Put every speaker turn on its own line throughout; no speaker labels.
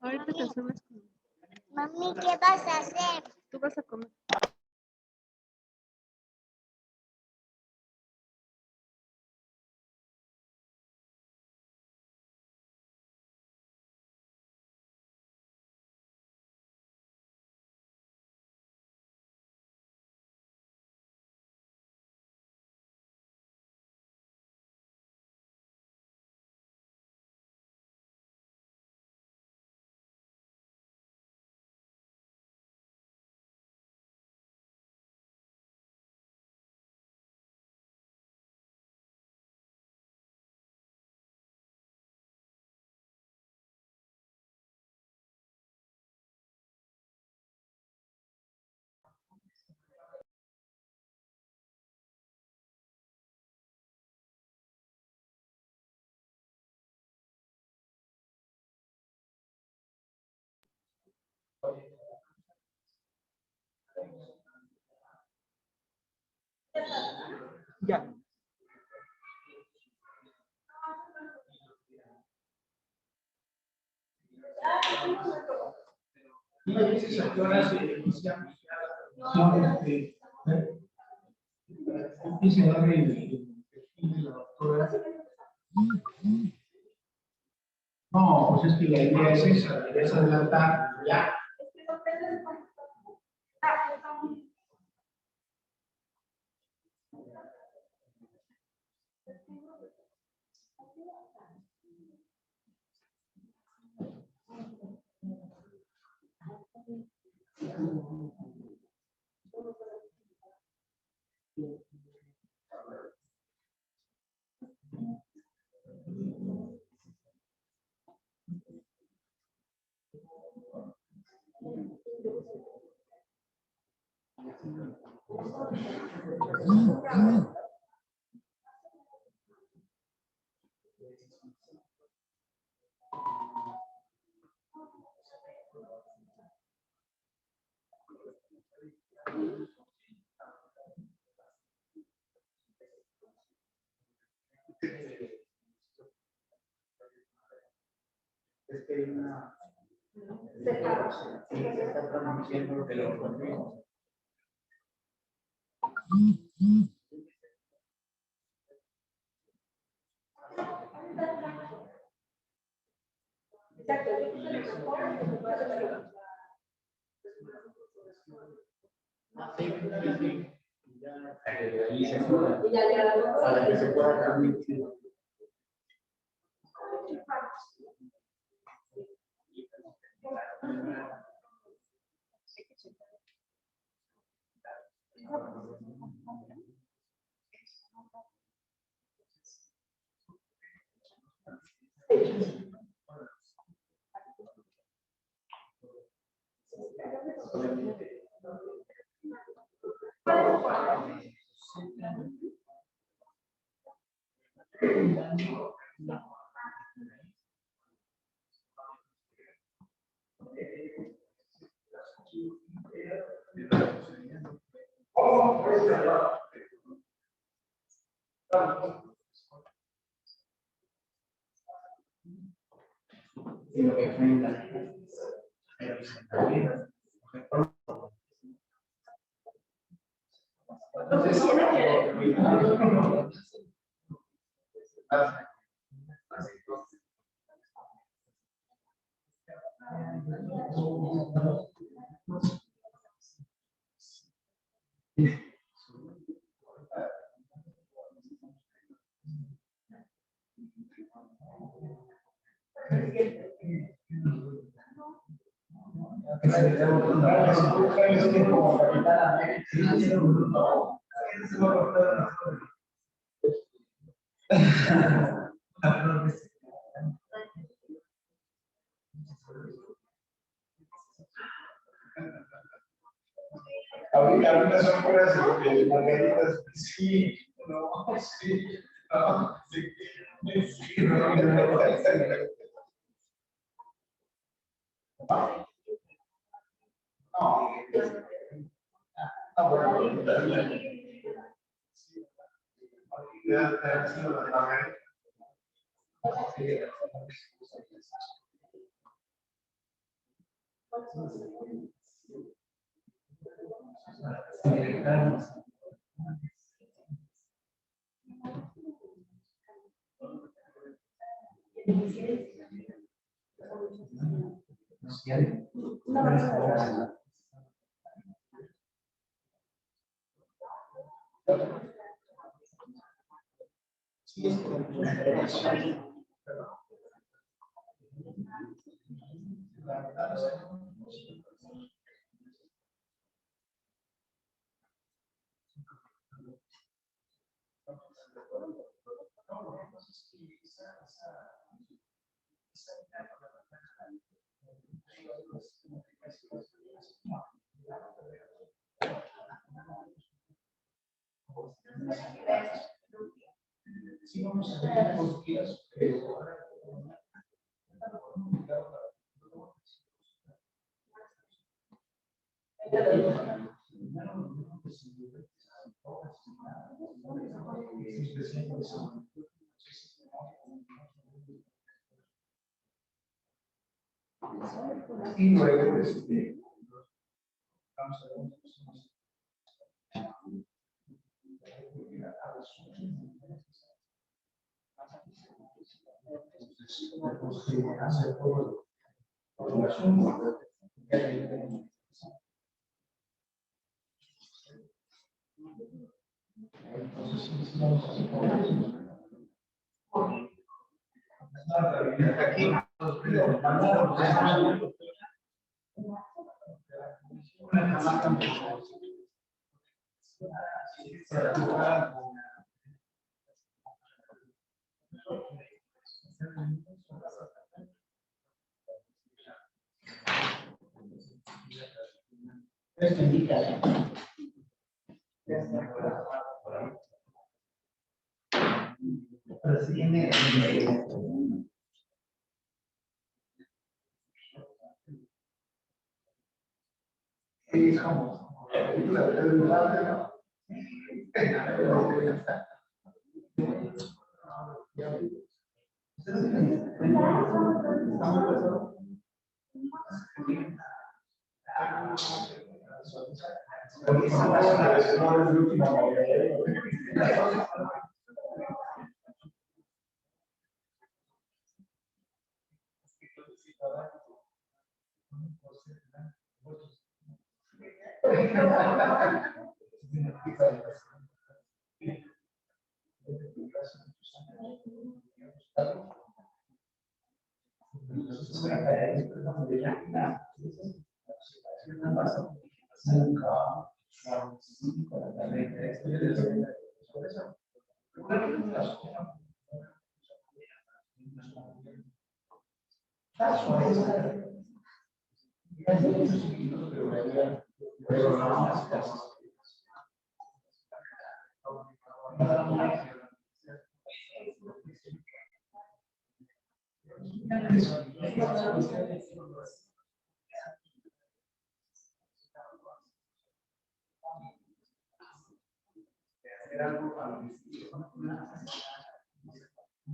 Ahorita te subes.
Mami, ¿qué vas a hacer?
Tú vas a comer.
Ya. Y a veces a qué hora se inicia. Empieza a darle el perfil de la doctora. No, pues es que la idea es esa, la idea es adelantar ya. Es que hay una... Se está pronunciando de los conmigo. Para que se pueda transmitir. Ahorita son puras margaritas, sí, no, sí, no, sí, no, Sí, vamos a ver los días. Y luego, vamos a ver. Hacer todo el asunto.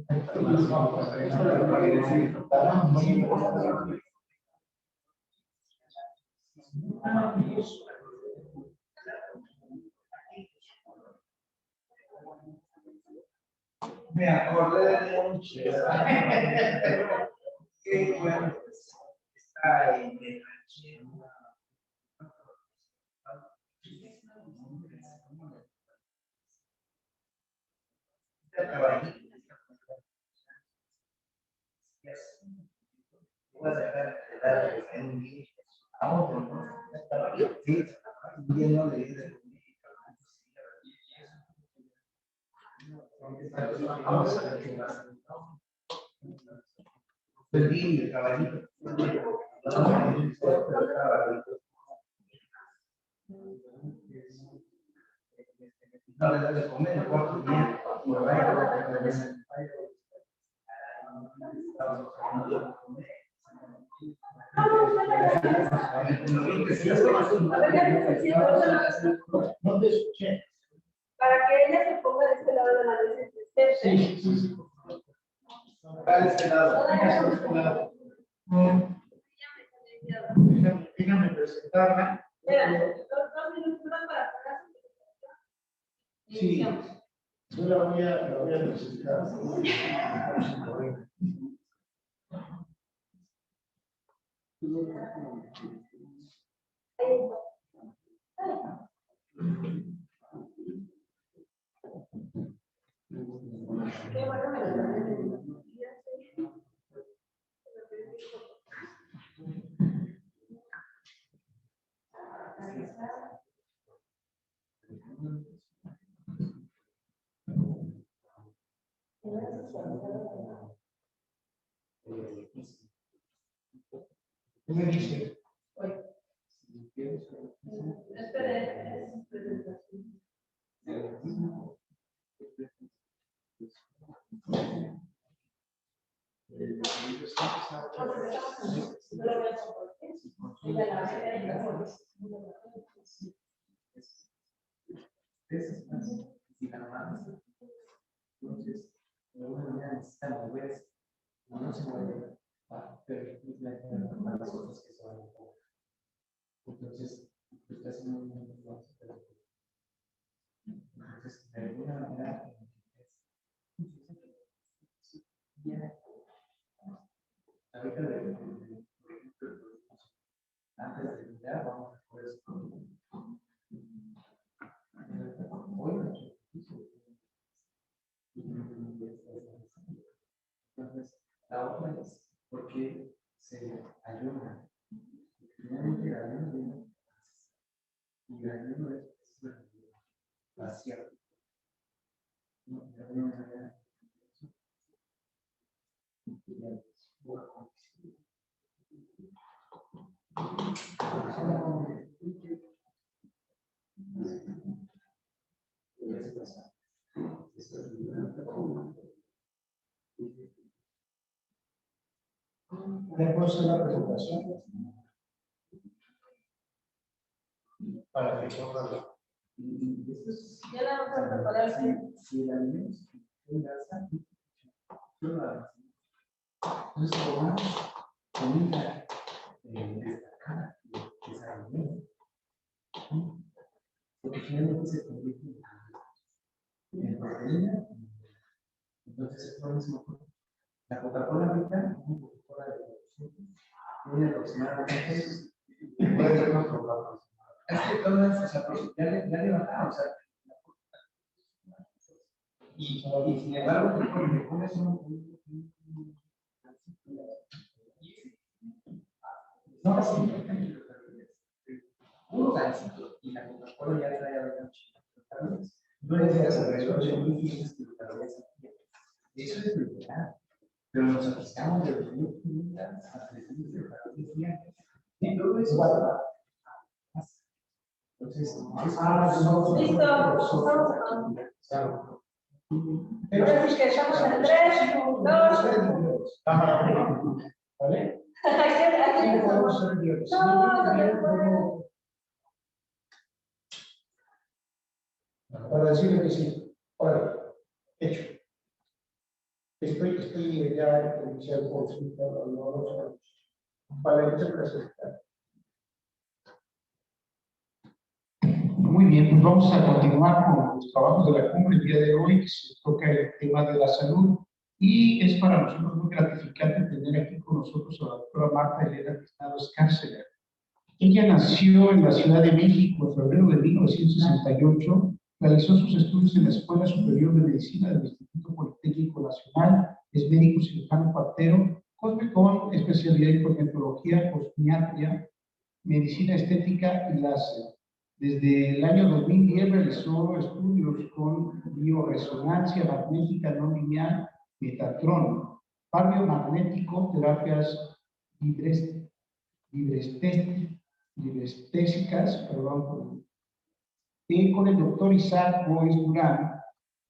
Entonces, vamos a hacer aquí. Me acordé de un chico. Qué bueno está ahí. No le das de comer, ¿cuántos días? No te escuché.
Para que ella se ponga de este lado de la mesa.
Sí, sí, sí. Para este lado. Para este lado. presentarla.
Dos minutos para parar.
Sí, yo la voy a presentar.
Qué bueno.
¿Qué me dice?
Entonces, de alguna manera necesitan moverse, no se mueve para permitirle para las cosas que se van a mover. Entonces, está haciendo un entonces, de alguna manera, ahorita, por ejemplo, antes de mirar, vamos a poder entonces, la otra es porque se ayuda. Finalmente, el ayuno viene y el ayuno es vacío. De alguna manera,
¿Ya puedo hacer la presentación? Para que pongan.
Ya la vamos a preparar.
si el alimento es grasa, entonces tomamos comida destacada de ese alimento, porque finalmente se convierte en proteína. Entonces es lo mismo. La Coca-Cola ahorita, una Coca-Cola de tiene aproximadamente es que todas, o sea, ya le bajaron, o sea, y sin embargo, le pones no así, unos gancitos, y la Coca-Cola ya trae ahorita muchísimas. No le decías alrededor de 1.500 kilocalorías al día. Eso es brutal. Pero nos acercamos de 2.500 a 3.000 kilocalorías diarias. Y todo eso va. Entonces,
Listo. Pero es que estamos en 3, 2.
¿Vale?
Aquí
Podemos hacer guiones. Para decirle que sí. Ahora, hecho. Estoy ya iniciando consulta para presentar. Muy bien, pues vamos a continuar con los trabajos de la cumbre el día de hoy, que se toca el tema de la salud, y es para nosotros muy gratificante tener aquí con nosotros a la doctora Marta Elena Cristado Escárcega. Ella nació en la Ciudad de México en febrero de 1968, realizó sus estudios en la Escuela Superior de Medicina del Instituto Politécnico Nacional, es médico cirujano partero, con especialidad en cosmetología, cosmiatría, medicina estética y láser. Desde el año 2010 realizó estudios con bioresonancia magnética no lineal, Metatron, par biomagnético, terapias librestésicas, con el doctor Isaac Bois Durán.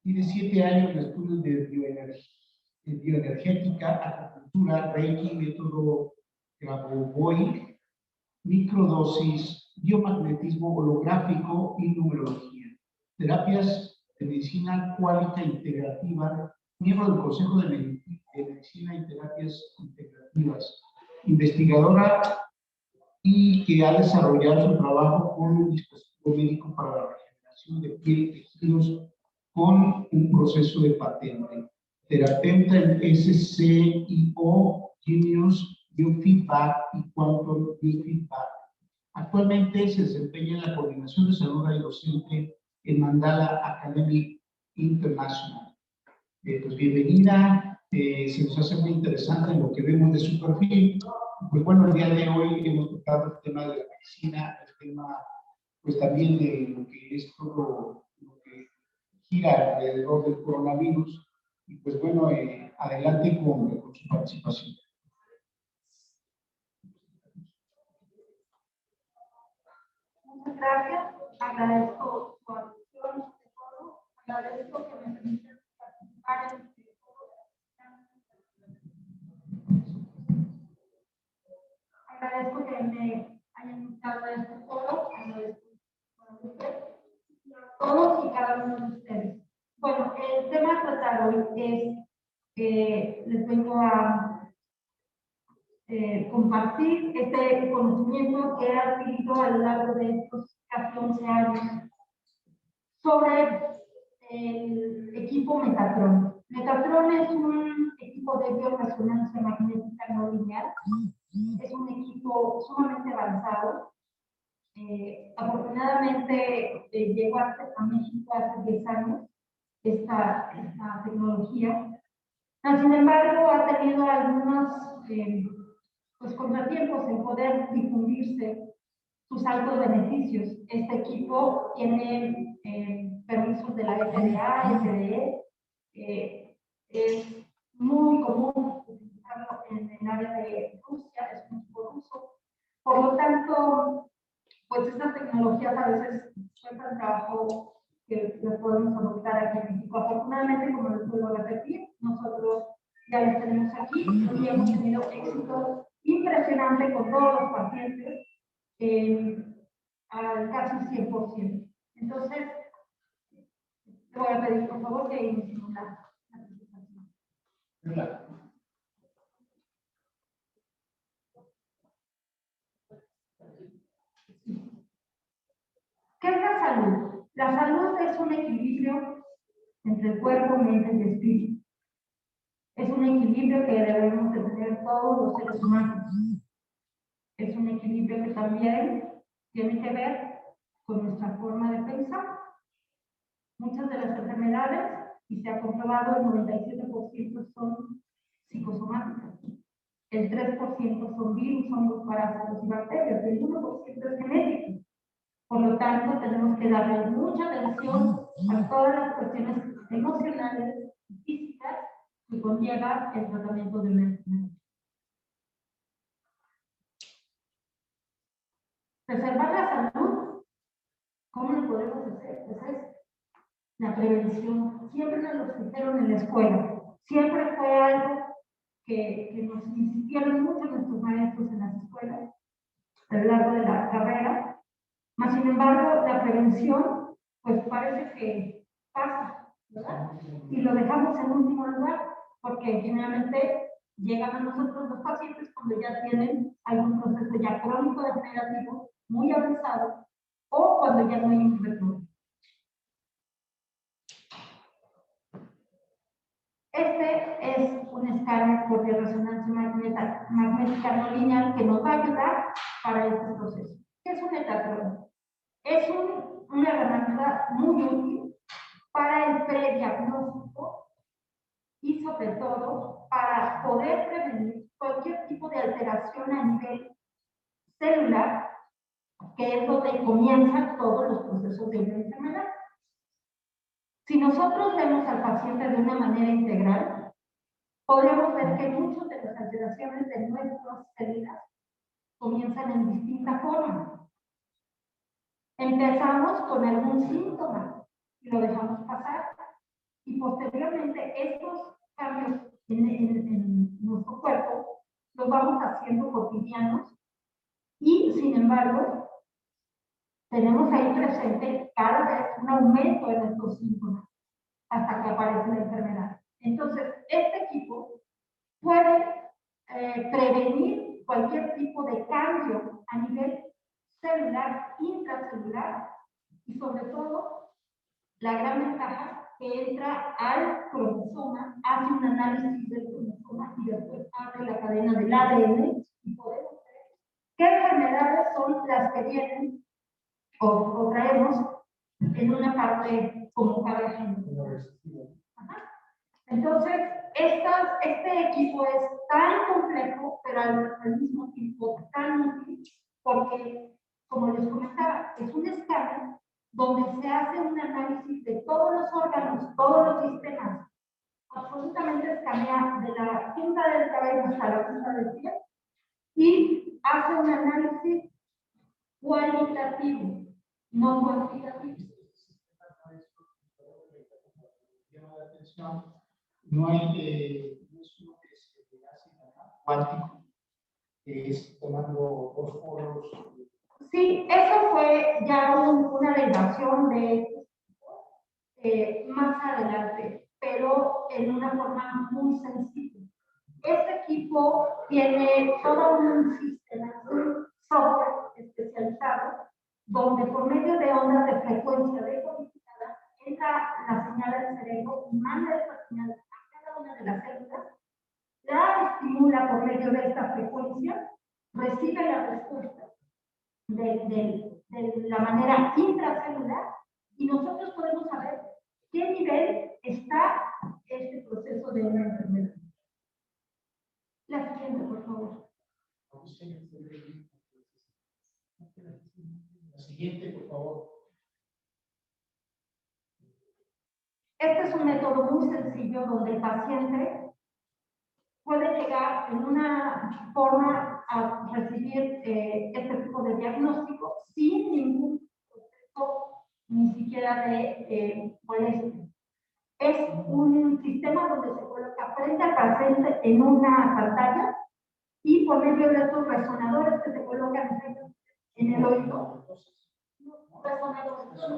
Tiene 7 años de estudios de bioenergética, acupuntura, reiki, método Grabovoi, microdosis, biomagnetismo holográfico y numerología. Terapias de medicina cuántica integrativa, miembro del Consejo de Medicina y Terapias Integrativas, investigadora y que ha desarrollado su trabajo con un dispositivo médico para la regeneración de piel y tejidos con un proceso de patente. Terapeuta en SCIO, Genius Biofeedback y Quantum Biofeedback. Actualmente se desempeña en la coordinación de salud y docente en Mandala Academy International. Pues bienvenida, se nos hace muy interesante lo que vemos de su perfil. Pues bueno, el día de hoy hemos tocado el tema de la medicina, el tema pues también de lo que es todo lo que gira alrededor del coronavirus. Y pues bueno, adelante con su participación.
Muchas gracias. Agradezco su atención, agradezco que me permitan participar en este foro. Agradezco que me hayan invitado a este foro. Agradezco a usted, a todos y cada uno de ustedes. Bueno, el tema a tratar hoy es que les vengo a compartir este conocimiento que he adquirido a lo largo de estos casi 11 años sobre el equipo Metatron. Metatron es un equipo de bioresonancia magnética no lineal. Es un equipo sumamente avanzado. Afortunadamente llegó a México hace 10 años esta tecnología. Sin embargo, ha tenido algunos pues, contratiempos en poder difundirse sus altos beneficios. Este equipo tiene permisos de la FDA, FDA, es muy común utilizarlo en el área de Rusia, es un equipo ruso. Por lo tanto, pues estas tecnologías a veces cuestan trabajo que las podemos adoptar aquí en México. Afortunadamente, como les vuelvo a repetir, nosotros ya los tenemos aquí y hemos tenido éxito impresionante con todos los pacientes, al casi 100%. Entonces, te voy a pedir por favor que iniciemos la presentación. ¿Qué es la salud? La salud es un equilibrio entre el cuerpo, mente y espíritu. Es un equilibrio que debemos de tener todos los seres humanos. Es un equilibrio que también tiene que ver con nuestra forma de pensar. Muchas de las enfermedades, y se ha comprobado, el 97% son psicosomáticas. El 3% son virus, hongos, parásitos y bacterias. El 1% es genético. Por lo tanto, tenemos que darle mucha atención a todas las cuestiones emocionales y físicas que conlleva el tratamiento de una enfermedad. Preservar la salud, ¿cómo lo podemos hacer? Pues es la prevención. Siempre nos lo dijeron en la escuela. Siempre fue algo que nos insistieron mucho nuestros maestros en las escuelas a lo largo de la carrera. Mas, sin embargo, la prevención, pues parece que pasa, ¿verdad? Y lo dejamos en último lugar, porque generalmente llegan a nosotros los pacientes cuando ya tienen algún proceso ya crónico degenerativo muy avanzado o cuando ya no hay un retorno. Este es un escáner por resonancia magnética no lineal que nos va a ayudar para este proceso. ¿Qué es un Metatron? Es una herramienta muy útil para el prediagnóstico y sobre todo para poder prevenir cualquier tipo de alteración a nivel celular, que es donde comienzan todos los procesos de una enfermedad. Si nosotros vemos al paciente de una manera integral, podemos ver que muchas de las alteraciones de nuestras células comienzan en distintas formas. Empezamos con algún síntoma y lo dejamos pasar, y posteriormente estos cambios en nuestro cuerpo los vamos haciendo cotidianos y, sin embargo, tenemos ahí presente cada vez un aumento en estos síntomas hasta que aparece la enfermedad. Entonces, este equipo puede prevenir cualquier tipo de cambio a nivel celular, intracelular, y sobre todo, la gran ventaja que entra al cromosoma, hace un análisis del cromosoma y después abre la cadena del ADN y podemos ver qué enfermedades son las que vienen o traemos en una parte como cada género. Entonces, este equipo es tan complejo, pero al mismo tiempo tan útil, porque, como les comentaba, es un escáner donde se hace un análisis de todos los órganos, todos los sistemas, absolutamente escanea de la punta del cabello hasta la punta del pie, y hace un análisis cualitativo, no cuantitativo.
No hay no es uno que se hace cuántico, que es tomando dos polos.
Sí, eso fue ya una derivación de más adelante, pero en una forma muy sencilla. Este equipo tiene todo un sistema, un software especializado, donde por medio de ondas de frecuencia decodificada entra la señal al cerebro y manda esa señal a cada una de las células, la estimula por medio de esta frecuencia, recibe la respuesta de la manera intracelular y nosotros podemos saber qué nivel está este proceso de una enfermedad. La siguiente, por favor.
La siguiente, por favor.
Este es un método muy sencillo donde el paciente puede llegar en una forma a recibir este tipo de diagnóstico sin ningún proceso, ni siquiera de molestia. Es un sistema donde se coloca frente al paciente en una pantalla y por medio de estos resonadores que se colocan en el oído,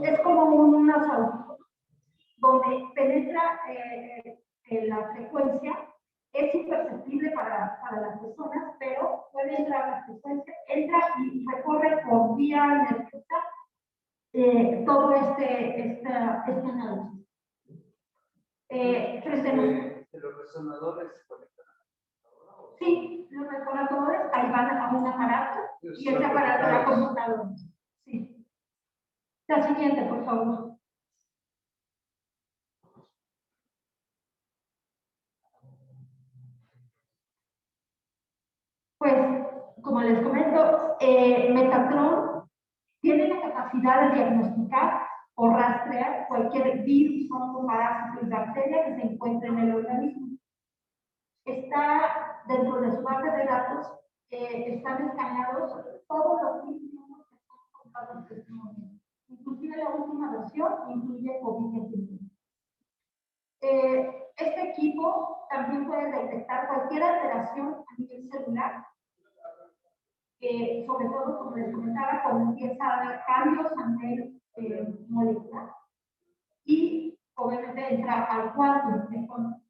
es como unos audífonos donde penetra la frecuencia, es imperceptible para las personas, pero puede entrar la frecuencia, entra y recorre por vía nerviosa todo este análisis.
Los resonadores se conectan.
Sí, los resonadores ahí van a un aparato y ese aparato a la computadora. Sí. La siguiente, por favor. Pues, como les comento, Metatron tiene la capacidad de diagnosticar o rastrear cualquier virus, hongo, parásito y bacteria que se encuentre en el organismo. Está dentro de su base de datos, están escaneados todos los síntomas que son contados en este momento. Inclusive la última versión incluye COVID-19. Este equipo también puede detectar cualquier alteración a nivel celular, sobre todo, como les comentaba, cuando empieza a haber cambios a nivel molecular. Y obviamente entra al cuarto, que son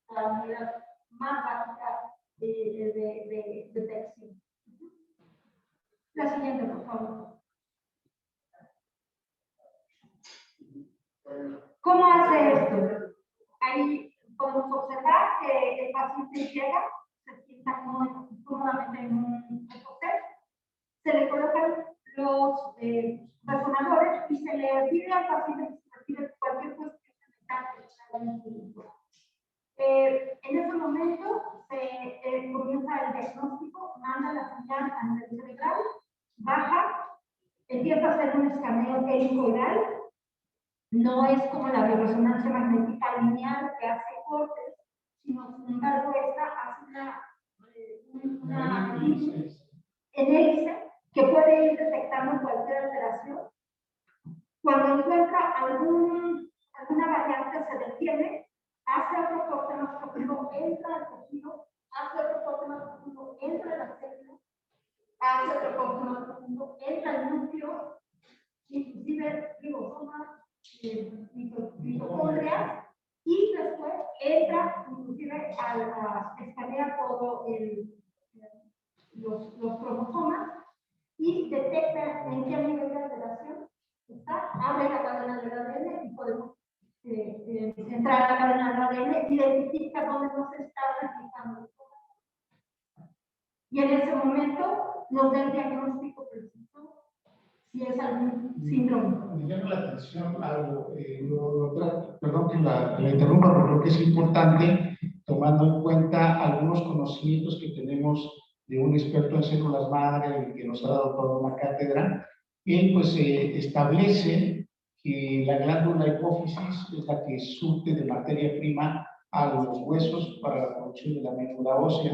la unidad más básica de detección. La siguiente, por favor. ¿Cómo hace esto? Ahí podemos observar que el paciente llega, se sienta cómodamente en un hotel, se le colocan los resonadores y se le pide al paciente que recibe cualquier cuestión mental. En ese momento se comienza el diagnóstico, manda la señal a nivel cerebral, baja, empieza a hacer un escaneo helicoidal. No es como la bioresonancia magnética lineal que hace cortes, sino, sin embargo, esta hace una hélice que puede ir detectando cualquier alteración. Cuando encuentra alguna variante, se detiene, hace otro corte más profundo, entra al tejido, hace otro corte más profundo, entra a la célula, hace otro corte más profundo, entra al núcleo, inclusive ribosomas, mitocondrias, y después entra inclusive a escanear todo ADN identifica dónde no se está replicando. Y en ese momento nos da el diagnóstico preciso si es algún síndrome.
Me llama la atención algo, perdón que la interrumpa, pero creo que es importante, tomando en cuenta algunos conocimientos que tenemos de un experto en células madre que nos ha dado toda una cátedra. Él pues establece que la glándula hipófisis es la que surte de materia prima a los huesos para la producción de la médula ósea.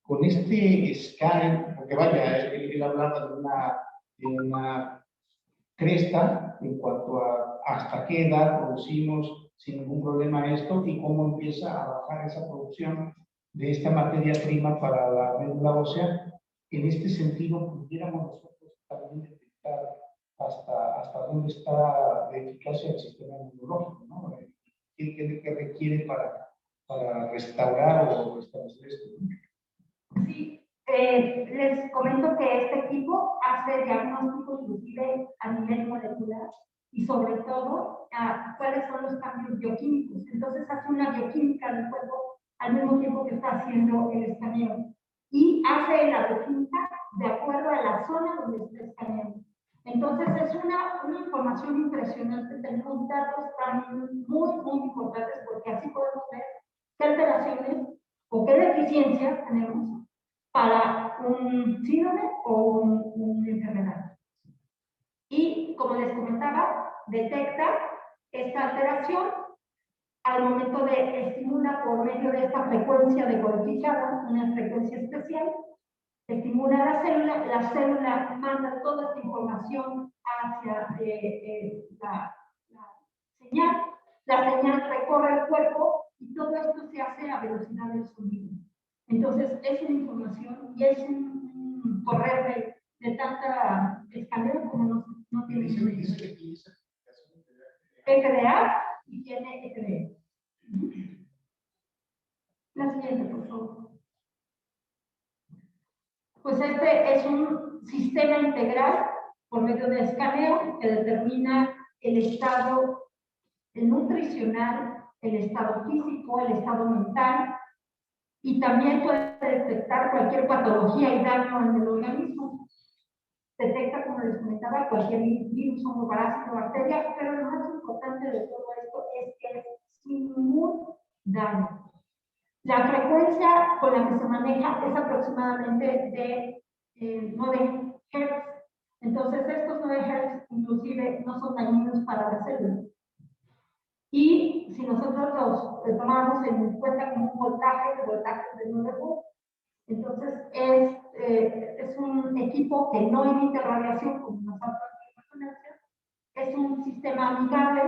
Con este escáner, porque vaya, él hablaba de una cresta en cuanto a hasta qué edad producimos sin ningún problema esto y cómo empieza a bajar esa producción de esta materia prima para la médula ósea. En este sentido, pudiéramos nosotros también detectar hasta dónde está de eficacia el sistema inmunológico, ¿no? ¿Qué requiere para restaurar o restablecer esto?
Sí, les comento que este equipo hace diagnósticos inclusive a nivel molecular y sobre todo cuáles son los cambios bioquímicos. Entonces hace una bioquímica del cuerpo al mismo tiempo que está haciendo el escaneo y hace la bioquímica de acuerdo a la zona donde está escaneando. Entonces es una información impresionante, tenemos datos también muy importantes porque así podemos ver qué alteraciones o qué deficiencias tenemos para un síndrome o una enfermedad. Y como les comentaba, detecta esta alteración al momento de estimula por medio de esta frecuencia de codificada, una frecuencia especial, estimula la célula manda toda esta información hacia la señal recorre el cuerpo y todo esto se hace a velocidad del sonido. Entonces, es una información y es un correr de tanta escalera como no tiene FDA y tiene FDA. La siguiente, por favor. Pues este es un sistema integral por medio de escaneo que determina el estado nutricional, el estado físico, el estado mental, y también puede detectar cualquier patología y daño en el organismo. Detecta, como les comentaba, cualquier virus, hongo, parásito, bacteria, pero lo más importante de todo esto es que es sin ningún daño. La frecuencia con la que se maneja es aproximadamente de 9 Hz. Entonces, estos 9 Hz inclusive no son dañinos para la célula. Y si nosotros los tomamos en cuenta como un voltaje de 9 volts, entonces es un equipo que no emite radiación como nosotros en resonancia, es un sistema amigable,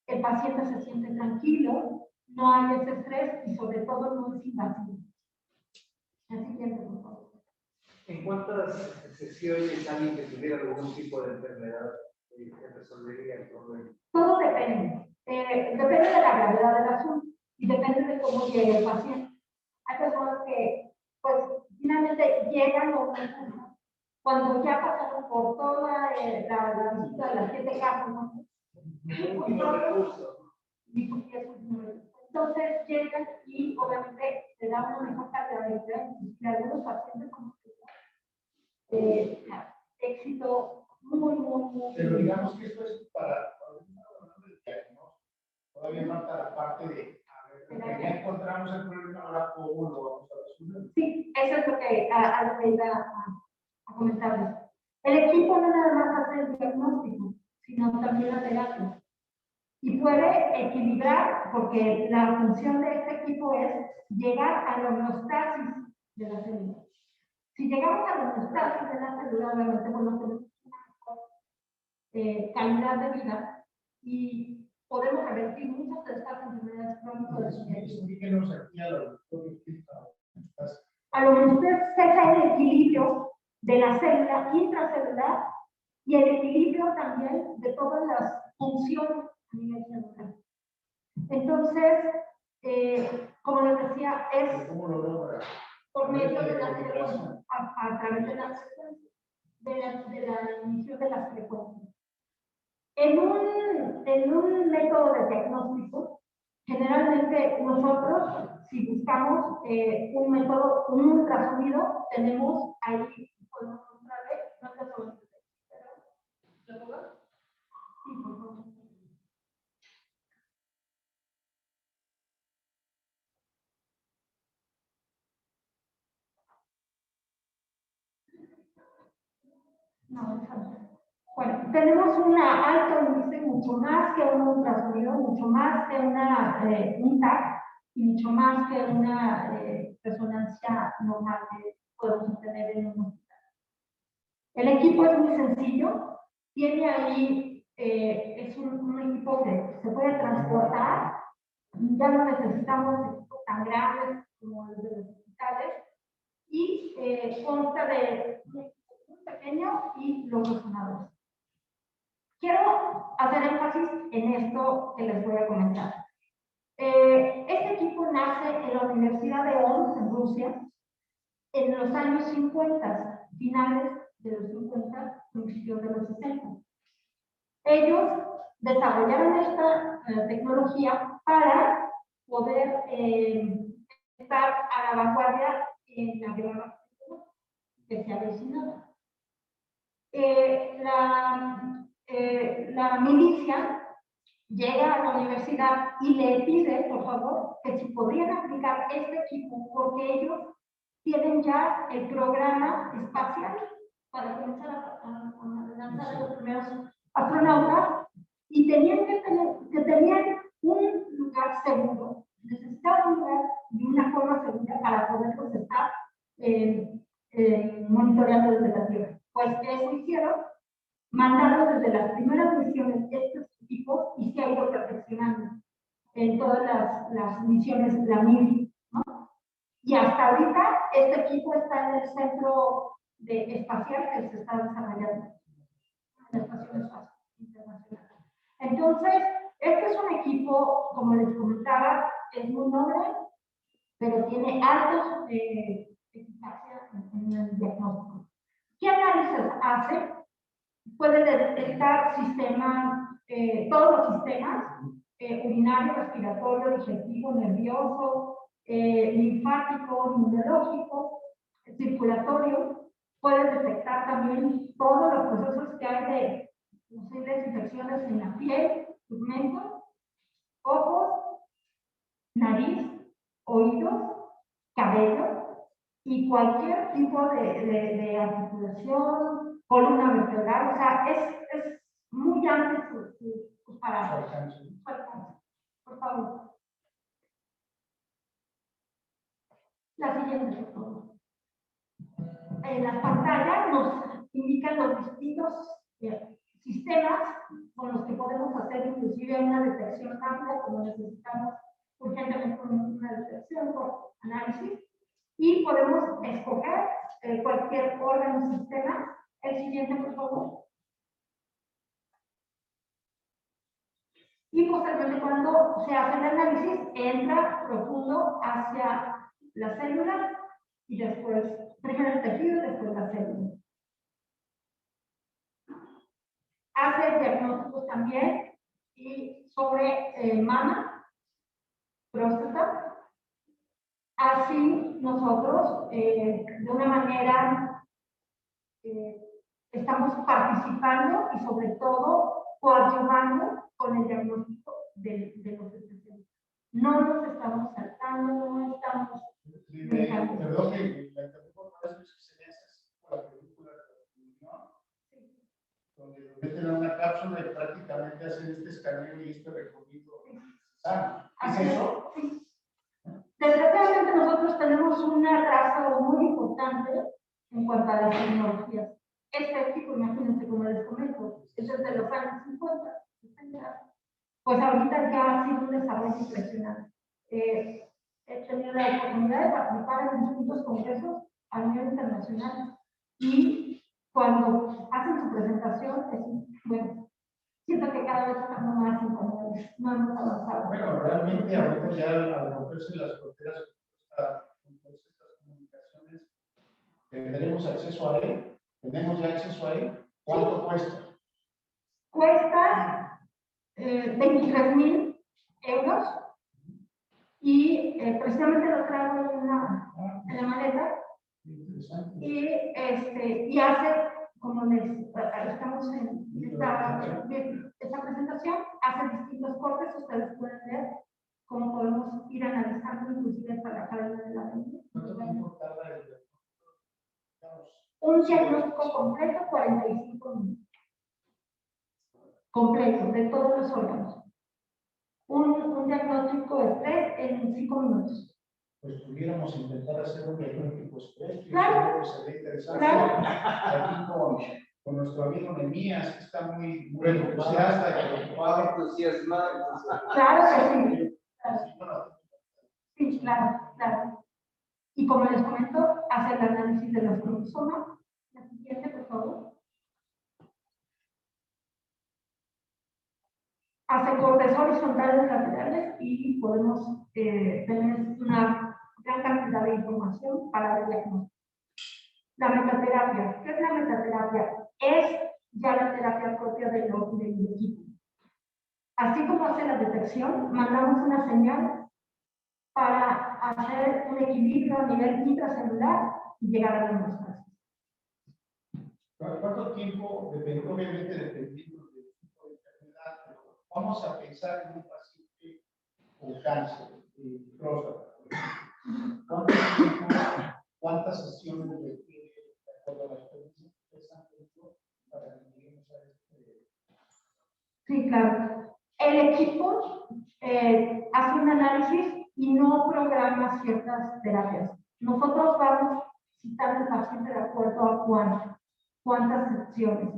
el paciente se siente tranquilo, no hay ese estrés y sobre todo no es invasivo. La siguiente, por favor.
¿En cuántas sesiones alguien que tuviera algún tipo de enfermedad resolvería el problema?
Todo depende. Depende de la gravedad del asunto y depende de cómo llegue el paciente. Hay personas que, pues, finalmente llegan o no, cuando ya pasaron por toda la visita de las 7 casas, ¿no? Entonces llegan y obviamente le dan una mejor calidad de vida y algunos pacientes como éxito muy.
Pero digamos que esto es para el diagnóstico. Todavía falta la parte de ya encontramos el problema, ahora cómo lo vamos a resolver.
Sí, eso es lo que iba a comentarles. El equipo no nada más hace el diagnóstico, sino también la terapia. Y puede equilibrar, porque la función de este equipo es llegar a la homeostasis de la célula. Si llegamos a la homeostasis de la célula, obviamente, bueno, tenemos una mejor calidad de vida y podemos revertir muchas de estas enfermedades crónicas.
Explíquenos aquí a los doctores.
A lo que usted sepa el equilibrio de la célula intracelular y el equilibrio también de todas las funciones a nivel celular. Entonces, como les decía, es
¿Cómo lo logra?
por medio de la frecuencia, a través de las frecuencias, de la emisión de las frecuencias. En un método de diagnóstico, Generalmente nosotros, si buscamos un método, un ultrasonido, tenemos ahí, podemos mostrarle, no te lo sí, por favor. No, bueno, tenemos una alta índice mucho más que un ultrasonido, mucho más que un TAC y mucho más que una resonancia normal que podemos tener en un hospital. El equipo es muy sencillo, tiene ahí, es un equipo que se puede transportar, ya no necesitamos equipos tan grandes como los de los hospitales y consta de un pequeño y los resonadores. Quiero hacer énfasis en esto que les voy a comentar. Este equipo nace en la Universidad de Omsk, en Rusia, en los años 50, finales de los 50, principios de los 60. Ellos desarrollaron esta tecnología para poder estar a la vanguardia en la guerra que se avecinaba. La milicia llega a la universidad y le pide, por favor, que si podrían aplicar este equipo, porque ellos tienen ya el programa espacial para comenzar a lanzar a los primeros astronautas y tenían tenían un lugar seguro, necesitaban un lugar y una forma segura para poderlos estar monitoreando desde la Tierra. Pues eso hicieron, mandarlos desde las primeras misiones de estos equipos y se ha ido perfeccionando en todas las misiones de la MIR, ¿no? Y hasta ahorita este equipo está en el centro espacial que se está desarrollando en la Estación Espacial Internacional. Entonces, este es un equipo, como les comentaba, es muy noble, pero tiene altos eficacia en el diagnóstico. ¿Qué análisis hace? Puede detectar todos los sistemas, urinario, respiratorio, digestivo, nervioso, linfático, inmunológico, circulatorio. Puede detectar también todos los procesos que hay de posibles infecciones en la piel, pigmentos, ojos, nariz, oídos, cabello y cualquier tipo de articulación, columna vertebral. O sea, es muy amplio sus parámetros. Por favor. La siguiente, por favor. En la pantalla nos indican los distintos sistemas con los que podemos hacer inclusive una detección rápida, como necesitamos urgentemente una detección por análisis, y podemos escoger cualquier órgano o sistema. El siguiente, por favor. Y posteriormente, cuando se hace el análisis, entra profundo hacia la célula y después, primero el tejido y después la célula. Hace diagnósticos también y sobre mama, próstata. Así nosotros, de una manera, estamos participando y sobre todo coadyuvando con el diagnóstico de los especialistas. No nos estamos saltando, no estamos...
Perdón que la interrumpo por las experiencias por la película de la comunión, donde lo meten a una cápsula y prácticamente hacen este escaneo y este recorrido. ¿Es eso?
Sí. Desgraciadamente nosotros tenemos un atraso muy importante en cuanto a las tecnologías. Este equipo, imagínense, como les comento, es desde los años 50, 60. Pues ahorita ya ha sido un desarrollo impresionante. He tenido la oportunidad de participar en distintos congresos a nivel internacional y cuando hacen su presentación, bueno, siento que cada vez estamos más informados, no hemos avanzado.
Bueno, realmente ahorita ya al romperse las fronteras con todas estas comunicaciones, ¿tendremos acceso a él? ¿Tenemos ya acceso a él? ¿Cuánto cuesta?
Cuesta 23.000 euros
interesante.
Y hace, como estamos en esta presentación, hace distintos cortes, ustedes pueden ver cómo podemos ir analizando inclusive para la cadena de la mente.
¿Cuánto tiempo tarda el
Un diagnóstico completo, 45 minutos. Completo, de todos los órganos. Un diagnóstico de estrés en 5 minutos.
Pues pudiéramos intentar hacer un diagnóstico express.
Claro.
Que se ve interesante.
Claro.
Aquí con nuestro amigo Nemías, que está muy entusiasta y preocupado.
Entusiasmado.
Claro que sí.
Bueno,
Sí, claro. Y como les comento, hace el análisis de los cromosomas. La siguiente, por favor. Hace cortes horizontales, laterales y podemos tener una gran cantidad de información para el diagnóstico. La metaterapia. ¿Qué es la metaterapia? Es ya la terapia propia del equipo. Así como hace la detección, mandamos una señal para hacer un equilibrio a nivel intracelular y llegar a la homeostasis.
¿cuánto tiempo, obviamente dependiendo del tipo de enfermedad, pero vamos a pensar en un paciente con cáncer de próstata? ¿Cuánto tiempo, cuántas sesiones requiere, de acuerdo a la experiencia que ustedes han tenido, para que lleguemos a este?
Sí, claro. El equipo hace un análisis y no programa ciertas terapias. Nosotros vamos citando al paciente de acuerdo a cuántas sesiones.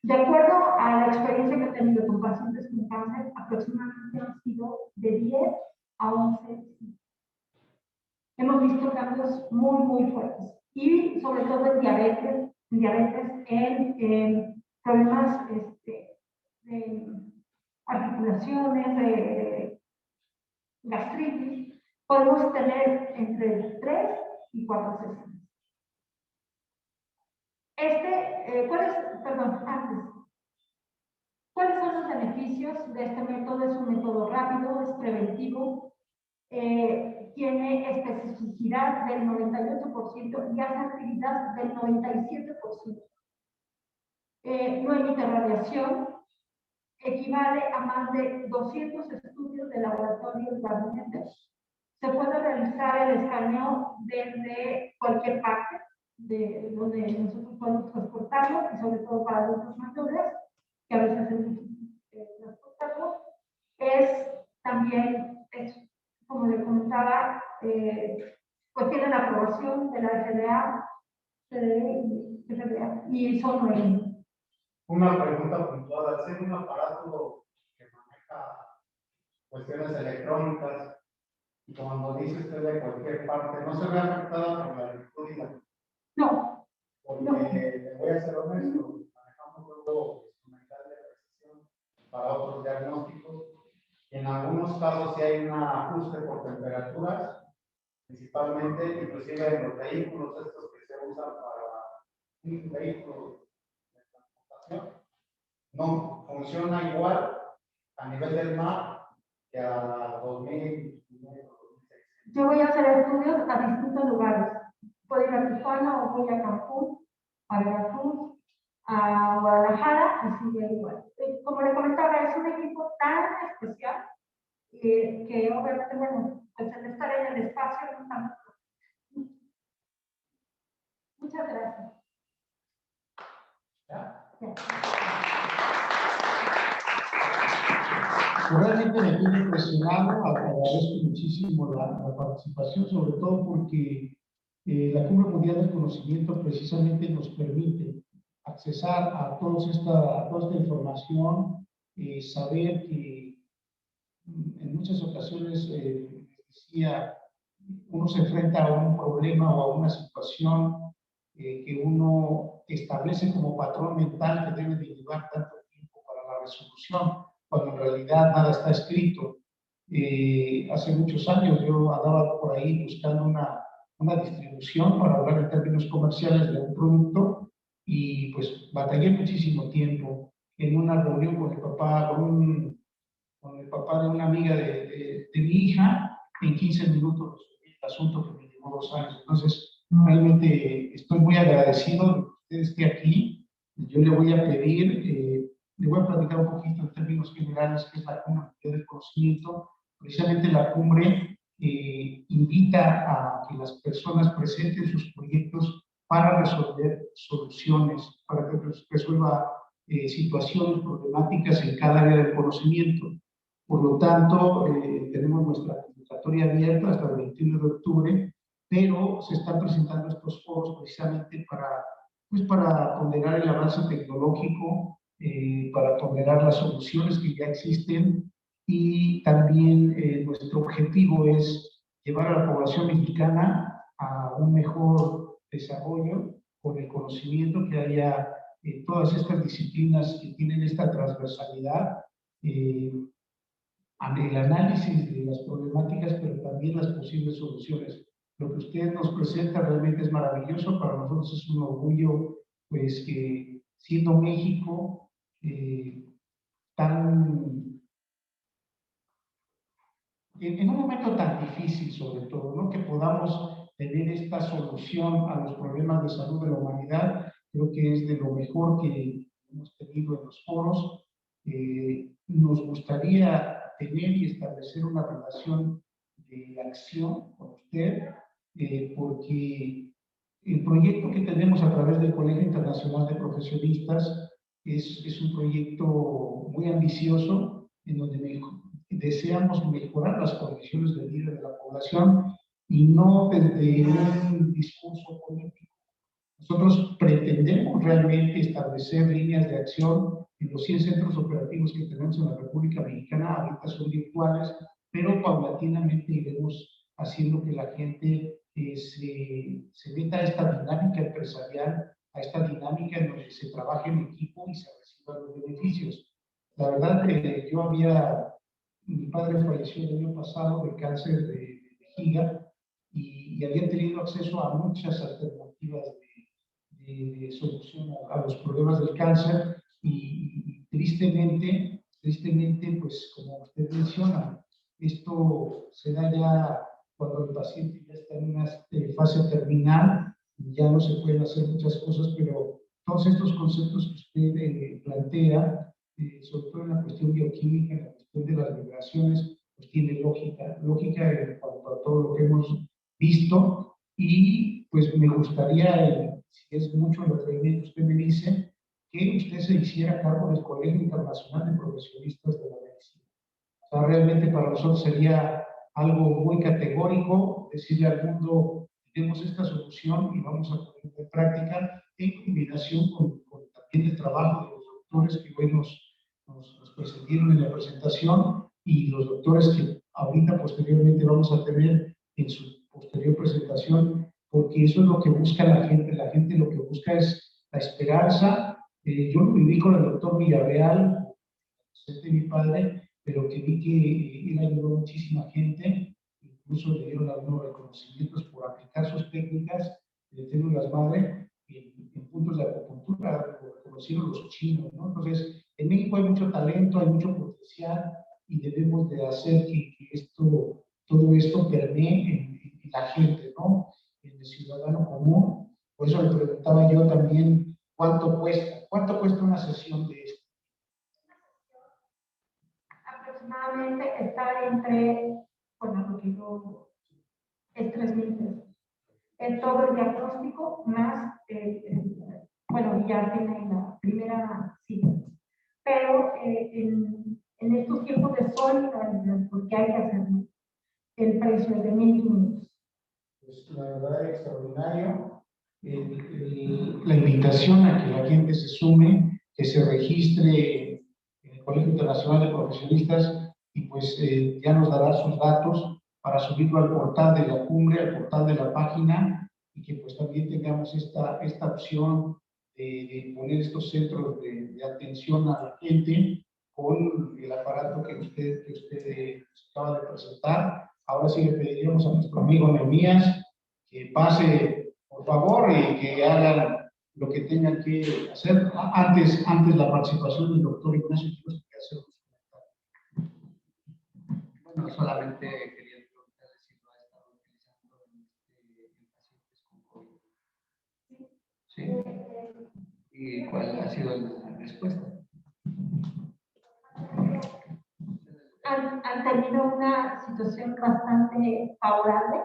De acuerdo a la experiencia que he tenido con pacientes con cáncer, aproximadamente han sido de 10 a 11. Hemos visto cambios muy fuertes. Y sobre todo en diabetes, en problemas de articulaciones, de gastritis, podemos tener entre 3 y 4 sesiones. ¿Cuáles son los beneficios de este método? Es un método rápido, es preventivo, tiene especificidad del 98% y hace actividad del 97%. No emite radiación, equivale a más de 200 estudios de laboratorio y gabinetes. Se puede realizar el escaneo desde cualquier parte de donde nosotros podemos transportarlo, y sobre todo para adultos mayores, que a veces es difícil transportarlo. También, como le comentaba, pues tiene la aprobación de la FDA, y son 9.
Una pregunta puntual, al ser un aparato que maneja cuestiones electrónicas, y cuando dice usted de cualquier parte, ¿no se ve afectada por la electrónica?
No.
Porque, le voy a ser honesto, manejamos luego instrumental de precisión para otros diagnósticos, y en algunos casos sí hay un ajuste por temperaturas, principalmente, inclusive en los vehículos estos que se usan para un vehículo de transportación, no funciona igual a nivel del mar que a 2000.
Yo voy a hacer estudios a distintos lugares. Puedo ir a Tijuana o voy a Cancún, a Veracruz, a Guadalajara, y sigue igual. Como le comentaba, es un equipo tan especial que obviamente, bueno, pues el estar en el espacio no estamos. Muchas gracias.
Realmente me tiene impresionado, agradezco muchísimo la participación, sobre todo porque la Cumbre Mundial del Conocimiento precisamente nos permite accesar a toda esta información, saber que en muchas ocasiones, decía, uno se enfrenta a un problema o a una situación que uno establece como patrón mental que debe de llevar tanto tiempo para la resolución, cuando en realidad nada está escrito. Hace muchos años yo andaba por ahí buscando una distribución para hablar en términos comerciales de un producto, y pues batallé muchísimo tiempo en una reunión con el papá, con el papá de una amiga de mi hija. En 15 minutos resolví el asunto que me llevó 2 años. Entonces, Realmente estoy muy agradecido de que usted esté aquí. Yo le voy a pedir, le voy a platicar un poquito en términos generales qué es la Cumbre del Conocimiento. Precisamente la cumbre invita a que las personas presenten sus proyectos para resolver soluciones, para que resuelva situaciones problemáticas en cada área del conocimiento. Por lo tanto, tenemos nuestra convocatoria abierta hasta el 21 de octubre, pero se están presentando estos foros precisamente para ponderar el avance tecnológico, para ponderar las soluciones que ya existen, y también nuestro objetivo es llevar a la población mexicana a un mejor desarrollo con el conocimiento, que haya todas estas disciplinas que tienen esta transversalidad, el análisis de las problemáticas, pero también las posibles soluciones. Lo que usted nos presenta realmente es maravilloso, para nosotros es un orgullo, pues que siendo México en un momento tan difícil, sobre todo, ¿no? Que podamos tener esta solución a los problemas de salud de la humanidad, creo que es de lo mejor que hemos tenido en los foros. Nos gustaría tener y establecer una relación de acción con usted, porque el proyecto que tenemos a través del Colegio Internacional de Profesionistas es un proyecto muy ambicioso, en donde deseamos mejorar las condiciones de vida de la población y no desde un discurso político. Nosotros pretendemos realmente establecer líneas de acción en los 100 centros operativos que tenemos en la República Mexicana. Ahorita son virtuales, pero paulatinamente iremos haciendo que la gente se meta a esta dinámica empresarial, a esta dinámica en donde se trabaje en equipo y se reciban los beneficios. La verdad, mi padre falleció el año pasado de cáncer de vejiga, y había tenido acceso a muchas alternativas de solución a los problemas del cáncer, y tristemente, pues como usted menciona, esto se da ya cuando el paciente ya está en una fase terminal, ya no se pueden hacer muchas cosas, pero todos estos conceptos que usted plantea, sobre todo en la cuestión bioquímica, en la cuestión de las vibraciones, pues tiene lógica en cuanto a todo lo que hemos visto. Y pues me gustaría, si es mucho el atrevimiento que usted me dice, que usted se hiciera cargo del Colegio Internacional de Profesionistas de la Medicina. O sea, realmente para nosotros sería algo muy categórico decirle al mundo: tenemos esta solución y vamos a ponerla en práctica, en combinación con también el trabajo de los doctores que hoy nos presentaron en la presentación, y los doctores que ahorita posteriormente vamos a tener en su posterior presentación, porque eso es lo que busca la gente lo que busca es la esperanza. Yo lo viví con el doctor Villarreal, de mi padre, pero que vi que él ayudó a muchísima gente, incluso le dieron algunos reconocimientos por aplicar sus técnicas de células madre en puntos de acupuntura, lo reconocieron los chinos, ¿no? Entonces, en México hay mucho talento, hay mucho potencial, y debemos de hacer que todo esto permee en la gente, ¿no? En el ciudadano común. Por eso le preguntaba yo también cuánto cuesta una sesión de esto.
Aproximadamente está entre, bueno, lo que yo, es 3,000 pesos. Es todo el diagnóstico más, bueno, ya tiene la primera cita. Pero en estos tiempos de solidaridad, porque hay que hacerlo, el precio es de 1,500.
Pues la verdad es extraordinario. La invitación a que la gente se sume, que se registre en el Colegio Internacional de Profesionistas, y pues ya nos dará sus datos para subirlo al portal de la cumbre, al portal de la página, y que pues también tengamos esta opción de poner estos centros de atención a la gente con el aparato que usted acaba de presentar. Ahora sí le pediríamos a nuestro amigo Nehemías que pase, por favor, y que hagan lo que tengan que hacer. Antes la participación del doctor Ignacio Quiroz, que hacer un comentario.
Bueno, solamente quería preguntarle si lo ha estado utilizando en pacientes con COVID.
¿Y cuál ha sido la respuesta?
Han tenido una situación bastante favorable,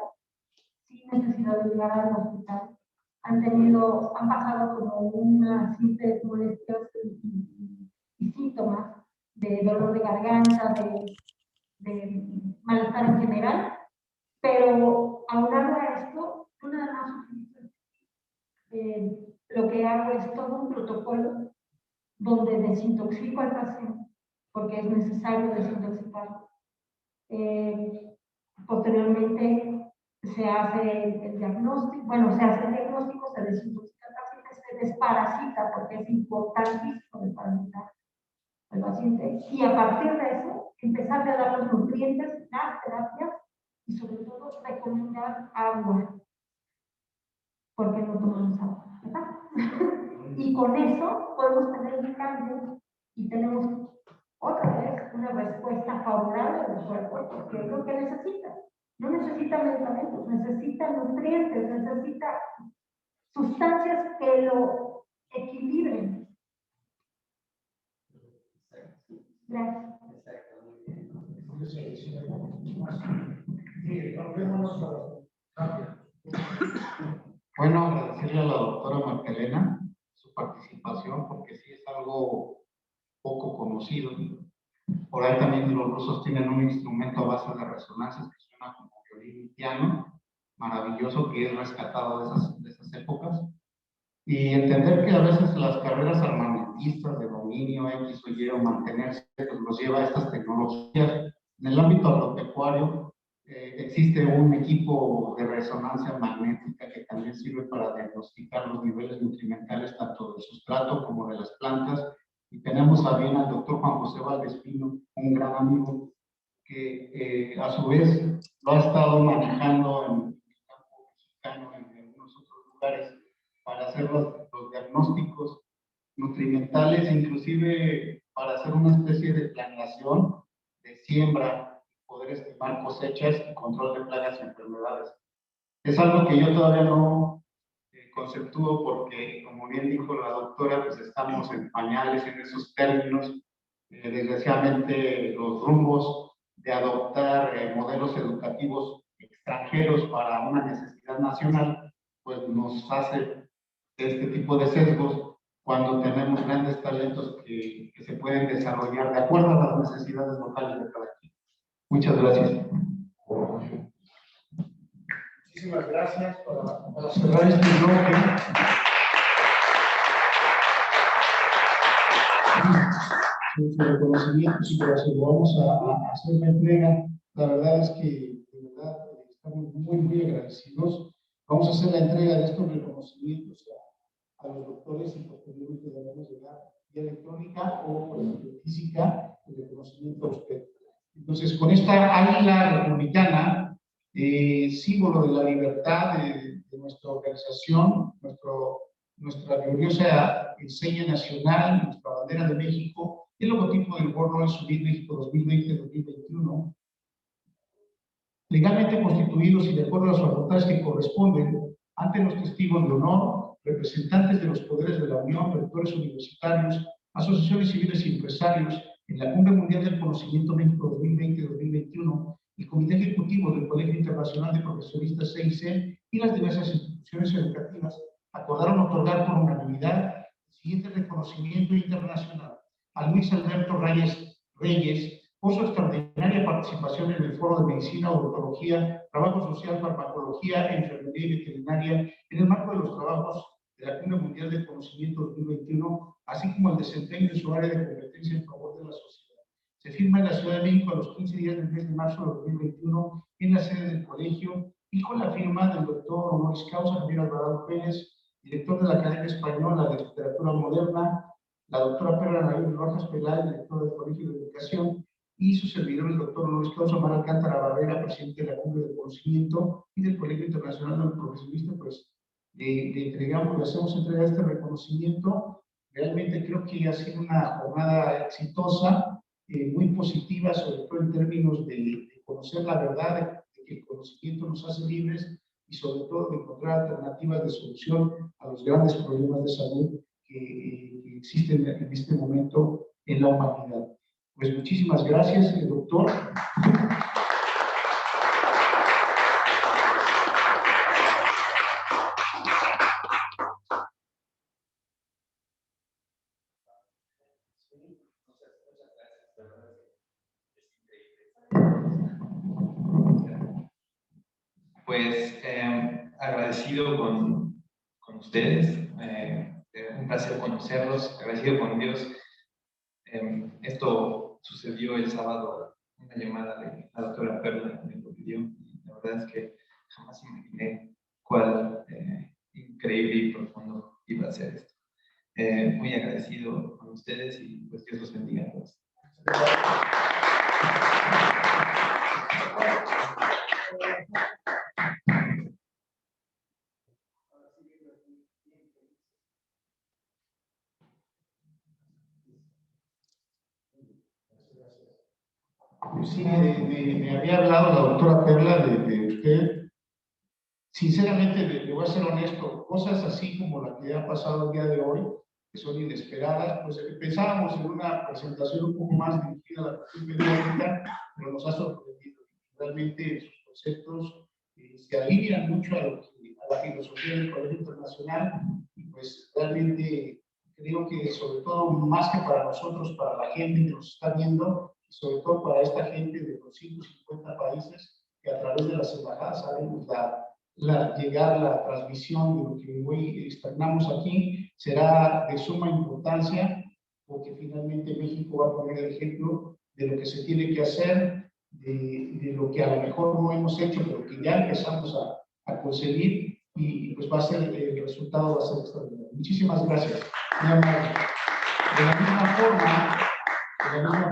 sin necesidad de llegar al hospital. Han pasado como unas simples molestias y síntomas de dolor de garganta, de malestar en general, pero aunado a esto, yo nada más lo que hago es todo un protocolo donde desintoxico al paciente, porque es necesario desintoxicarlo. Posteriormente se hace el diagnóstico, se hace el diagnóstico, se desintoxica al paciente, se desparasita, porque es importantísimo desparasitar al paciente, y a partir de eso, empezar a dar los nutrientes, las terapias, y sobre todo recomendar agua, porque no tomamos agua, ¿verdad? Y con eso podemos tener un cambio y tenemos otra vez una respuesta favorable del cuerpo, porque es lo que necesita. No necesita medicamentos, necesita nutrientes, necesita sustancias que lo equilibren. Gracias.
Bueno, agradecerle a la doctora Magdalena su participación, porque sí es algo poco conocido. Por ahí también los rusos tienen un instrumento a base de resonancias que suena como violín y piano, maravilloso, que es rescatado de esas épocas. Y entender que a veces las carreras armamentistas de dominio X o Y o mantenerse, pues nos lleva a estas tecnologías. En el ámbito agropecuario existe un equipo de resonancia magnética que también sirve para diagnosticar los niveles nutrimentales tanto del sustrato como de las plantas. Y tenemos a bien al doctor Juan José Valdespino, un gran amigo, que a su vez lo ha estado manejando en el campo mexicano, en algunos otros lugares, para hacer los diagnósticos nutrimentales, inclusive para hacer una especie de planeación de siembra, poder estimar cosechas y control de plagas y enfermedades. Es algo que yo todavía no conceptúo porque, como bien dijo la doctora, pues estamos en pañales en esos términos. Desgraciadamente, los rumbos de adoptar modelos educativos extranjeros para una necesidad nacional, pues nos hace este tipo de sesgos cuando tenemos grandes talentos que se pueden desarrollar de acuerdo a las necesidades locales de cada quien. Muchas gracias.
Muchísimas gracias
Para cerrar este bloque. Su reconocimiento, sí, gracias. Vamos a hacer la entrega. La verdad es que de verdad estamos muy agradecidos. Vamos a hacer la entrega de estos reconocimientos a los doctores y posteriormente daremos llegar vía electrónica o por ejemplo física el reconocimiento a usted. Entonces, con esta águila republicana, símbolo de la libertad de nuestra organización, nuestra gloriosa enseña nacional, nuestra bandera de México, el logotipo del World Royal Summit México 2020-2021, legalmente constituidos y de acuerdo a las facultades que corresponden ante los testigos de honor, representantes de los poderes de la Unión, rectores universitarios, asociaciones civiles y empresarios, en la Cumbre Mundial del Conocimiento México 2020-2021, el Comité Ejecutivo del Colegio Internacional de Profesionistas CIC y las diversas instituciones educativas acordaron otorgar por unanimidad el siguiente reconocimiento internacional a Luis Alberto Reyes por su extraordinaria participación en el Foro de Medicina, Odontología, Trabajo Social, Farmacología, Enfermería y Veterinaria en el marco de los trabajos de la Cumbre Mundial del Conocimiento 2021, así como el desempeño en su área de competencia en favor de la sociedad. Se firma en la Ciudad de México a los 15 días del mes de marzo de 2021 en la sede del colegio y con la firma del doctor honoris causa Javier Alvarado Pérez, director de la Academia Española de Literatura Moderna, la doctora Perla Nair Rojas Peláez, directora del Colegio de Educación, y su servidor, el doctor honoris causa Omar Alcántara Barrera, presidente de la Cumbre de Conocimiento y del Colegio Internacional de los Profesionistas, pues le entregamos, le hacemos entrega de este reconocimiento. Realmente creo que ha sido una jornada exitosa, muy positiva, sobre todo en términos de conocer la verdad, de que el conocimiento nos hace libres y sobre todo de encontrar alternativas de solución a los grandes problemas de salud que existen en este momento en la humanidad. Pues muchísimas gracias, doctor.
Pues agradecido con ustedes, un placer conocerlos, agradecido con Dios. Esto sucedió el sábado, una llamada de la doctora Perla me lo pidió, y la verdad es que jamás imaginé cuál increíble y profundo iba a ser esto. Muy agradecido con ustedes y pues Dios los bendiga a todos.
Sí, me había hablado la doctora Perla de usted. Sinceramente, le voy a ser honesto, cosas así como la que ha pasado el día de hoy, que son inesperadas, pues pensábamos en una presentación un poco más dirigida a la cuestión pediátrica, pero nos ha sorprendido. Realmente sus conceptos se alinean mucho a la filosofía del Colegio Internacional, y pues realmente creo que sobre todo, más que para nosotros, para la gente que nos está viendo, y sobre todo para esta gente de los 150 países que a través de las embajadas sabemos llegar la transmisión de lo que hoy externamos aquí será de suma importancia, porque finalmente México va a poner el ejemplo de lo que se tiene que hacer, de lo que a lo mejor no hemos hecho, pero que ya empezamos a conseguir, y pues va a ser, el resultado va a ser extraordinario. Muchísimas gracias. De la misma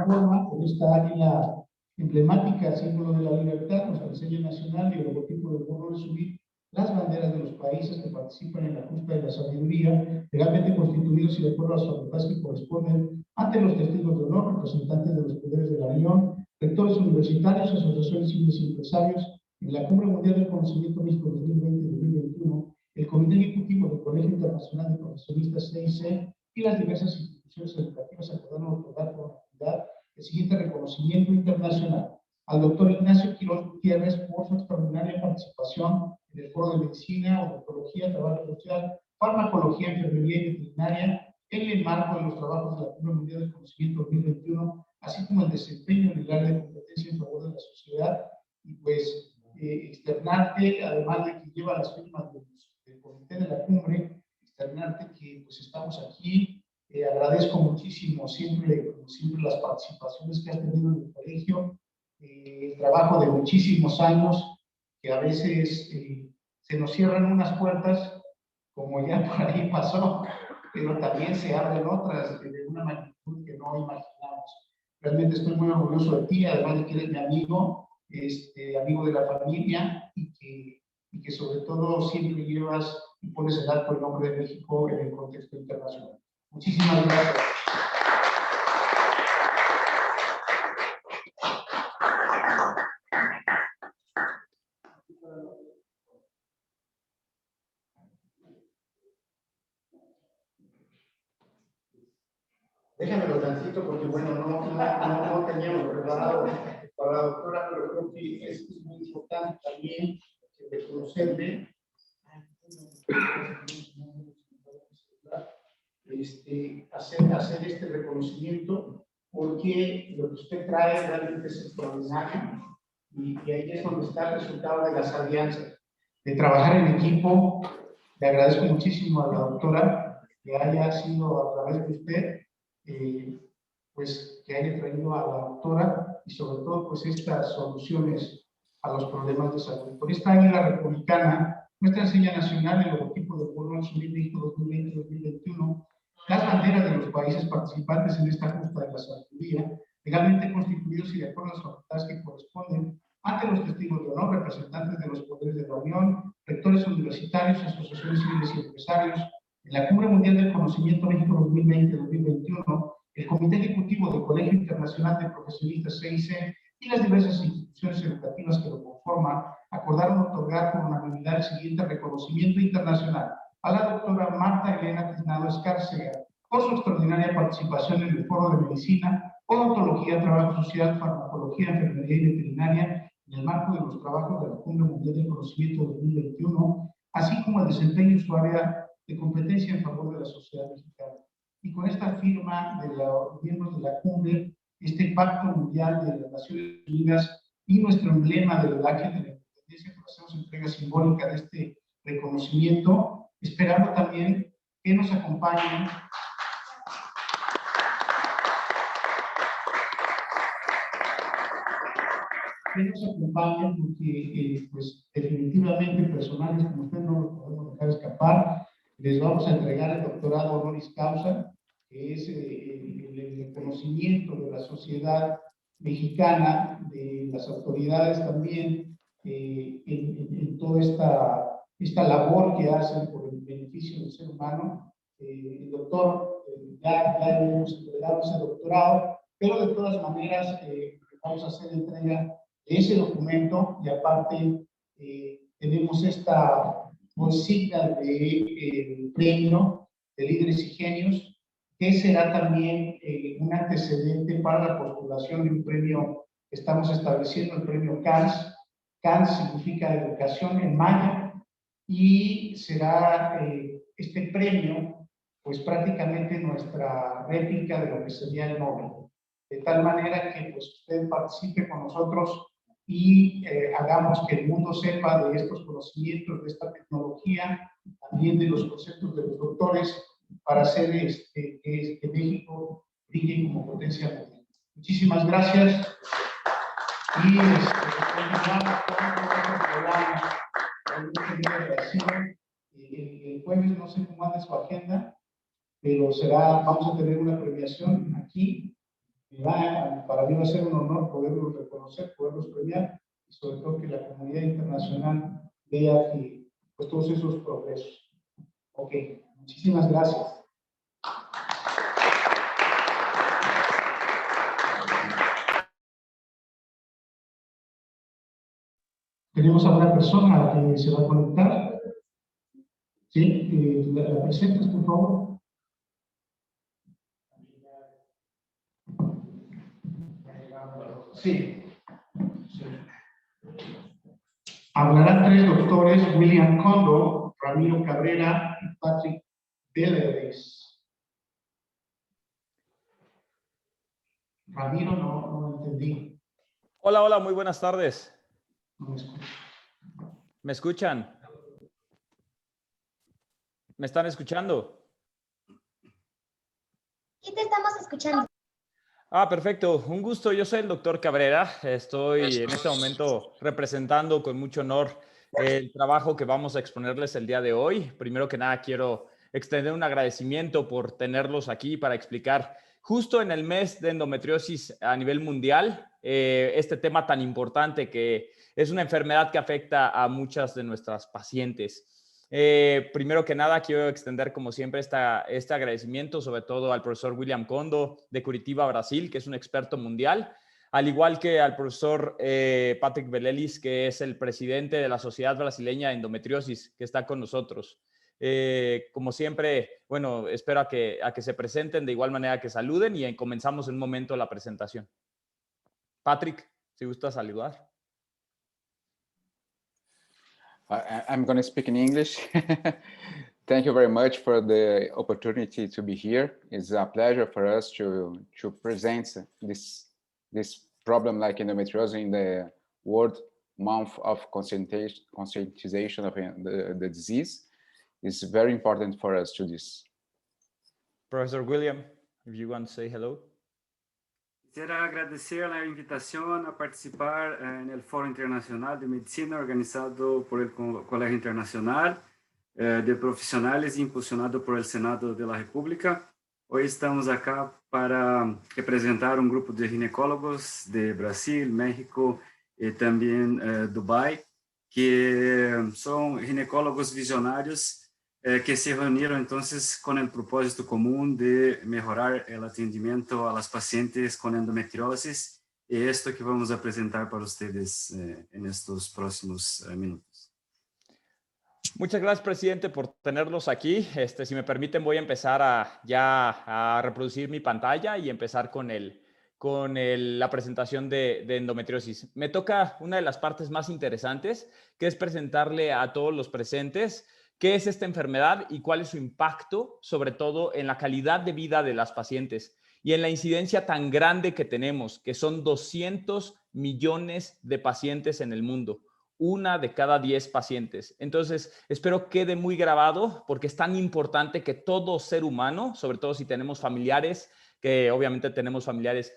forma, con esta águila emblemática, símbolo de la libertad, nuestra enseña nacional y el logotipo del pueblo de subir las banderas de los países que participan en la justa de la sabiduría, legalmente constituidos y de acuerdo a las facultades que corresponden ante los testigos de honor, representantes de los poderes de la Unión, rectores universitarios, asociaciones civiles y empresarios, en la Cumbre Mundial del Conocimiento México 2020-2021, el Comité Ejecutivo del Colegio Internacional de Profesionistas CIC y las diversas instituciones educativas acordaron otorgar por actividad el siguiente reconocimiento internacional: al doctor Ignacio Quiroz Gutiérrez por su extraordinaria participación en el Foro de Medicina, Odontología, Trabajo Social, Farmacología, Enfermería y Veterinaria en el marco de los trabajos de la Cumbre Mundial del Conocimiento 2021, así como el desempeño en el área de competencia en favor de la sociedad. Y pues externarte, además de que lleva las firmas del comité de la cumbre, externarte que pues estamos aquí. Agradezco muchísimo siempre, como siempre, las participaciones que has tenido en el colegio, el trabajo de muchísimos años, que a veces se nos cierran unas puertas, como ya por ahí pasó, pero también se abren otras de una magnitud que no imaginamos. Realmente estoy muy orgulloso de ti, además de que eres mi amigo, amigo de la familia, y que sobre todo siempre llevas y pones en alto el nombre de México en el contexto internacional. Muchísimas gracias. Déjamelo tantito porque, bueno, no teníamos preparado para la doctora, pero creo que es muy importante también reconocerle hacer este reconocimiento, porque lo que usted trae realmente es extraordinario, y ahí es donde está el resultado de las alianzas, de trabajar en equipo. Le agradezco muchísimo a la doctora que haya sido a través de usted, pues que haya traído a la doctora, y sobre todo pues estas soluciones a los problemas de salud. Por esta águila republicana, nuestra enseña nacional, el logotipo del Pueblo al Subir México 2020-2021, las banderas de los países participantes en esta justa de la sabiduría, legalmente constituidos y de acuerdo a las facultades que corresponden ante los testigos de honor, representantes de los poderes de la Unión, rectores universitarios, asociaciones civiles y empresarios, en la Cumbre Mundial del Conocimiento México 2020-2021, el Comité Ejecutivo del Colegio Internacional de Profesionistas CIC y las diversas instituciones educativas que lo conforman, acordaron otorgar por unanimidad el siguiente reconocimiento internacional: a la doctora Marta Elena Tiznado Escárcega por su extraordinaria participación en el Foro de Medicina, Odontología, Trabajo Social, Farmacología, Enfermería y Veterinaria en el marco de los trabajos de la Cumbre Mundial del Conocimiento 2021, así como el desempeño en su área de competencia en favor de la sociedad mexicana. Y con esta firma de los miembros de la cumbre, este Pacto Mundial de las Naciones Unidas y nuestro emblema del Ángel de la Independencia, pues hacemos entrega simbólica de este reconocimiento, esperando también que nos acompañen porque pues definitivamente personales como usted no los podemos dejar escapar. Les vamos a entregar el doctorado honoris causa, que es el reconocimiento de la sociedad mexicana, de las autoridades también, en toda esta labor que hacen por el beneficio del ser humano. El doctor ya hemos entregado ese doctorado, pero de todas maneras vamos a hacer entrega de ese documento y aparte tenemos esta consigna de premio de líderes y genios, que será también un antecedente para la postulación de un premio que estamos estableciendo, el premio CANS. CANS significa educación en maya, y será este premio pues prácticamente nuestra réplica de lo que sería el Nobel, de tal manera que pues usted participe con nosotros y hagamos que el mundo sepa de estos conocimientos, de esta tecnología, también de los conceptos de los doctores, para hacer que México brille como potencia mundial. Muchísimas gracias. Y continuamos con el programa. El jueves no sé cómo anda su agenda, pero vamos a tener una premiación aquí. Para mí va a ser un honor poderlos reconocer, poderlos premiar, y sobre todo que la comunidad internacional vea que, pues, todos esos progresos. Ok, muchísimas gracias. Tenemos a una persona que se va a conectar. Sí, la presentas, por favor. Sí. Hablarán tres doctores: William Kondo, Ramiro Cabrera y Patrick Belleris. Ramiro, no entendí.
Hola, hola, muy buenas tardes.
No me escucho.
¿Me escuchan? ¿Me están escuchando?
Sí, te estamos escuchando.
Ah, perfecto. Un gusto. Yo soy el doctor Cabrera. Estoy en este momento representando con mucho honor el trabajo que vamos a exponerles el día de hoy. Primero que nada, quiero extender un agradecimiento por tenerlos aquí para explicar justo en el mes de endometriosis a nivel mundial este tema tan importante, que es una enfermedad que afecta a muchas de nuestras pacientes. Primero que nada, quiero extender, como siempre, este agradecimiento, sobre todo al profesor William Kondo de Curitiba, Brasil, que es un experto mundial, al igual que al profesor Patrick Belleris, que es el presidente de la Sociedad Brasileña de Endometriosis, que está con nosotros. Como siempre, bueno, espero a que se presenten de igual manera que saluden, y comenzamos en un momento la presentación. Patrick, si gusta saludar.
I'm going to speak in English. Thank you very much for the opportunity to be here. It's a pleasure for us to present this problem like endometriosis in the World Month of Conscientization of the disease. It's very important for us to do this.
Professor William, if you want to say hello.
Quisiera agradecer la invitación a participar en el Foro Internacional de Medicina organizado por el Colegio Internacional de Profesionales e impulsionado por el Senado de la República. Hoy estamos acá para representar un grupo de ginecólogos de Brasil, México y también Dubái, que son ginecólogos visionarios que se reunieron entonces con el propósito común de mejorar el atendimiento a las pacientes con endometriosis, y esto que vamos a presentar para ustedes en estos próximos minutos.
Muchas gracias, presidente, por tenerlos aquí. Si me permiten, voy a empezar a reproducir mi pantalla y empezar con la presentación de endometriosis. Me toca una de las partes más interesantes, que es presentarle a todos los presentes qué es esta enfermedad y cuál es su impacto, sobre todo en la calidad de vida de las pacientes y en la incidencia tan grande que tenemos, que son 200 millones de pacientes en el mundo. 1 de cada 10 pacientes. Entonces, espero quede muy grabado porque es tan importante que todo ser humano, sobre todo si tenemos familiares, que obviamente tenemos familiares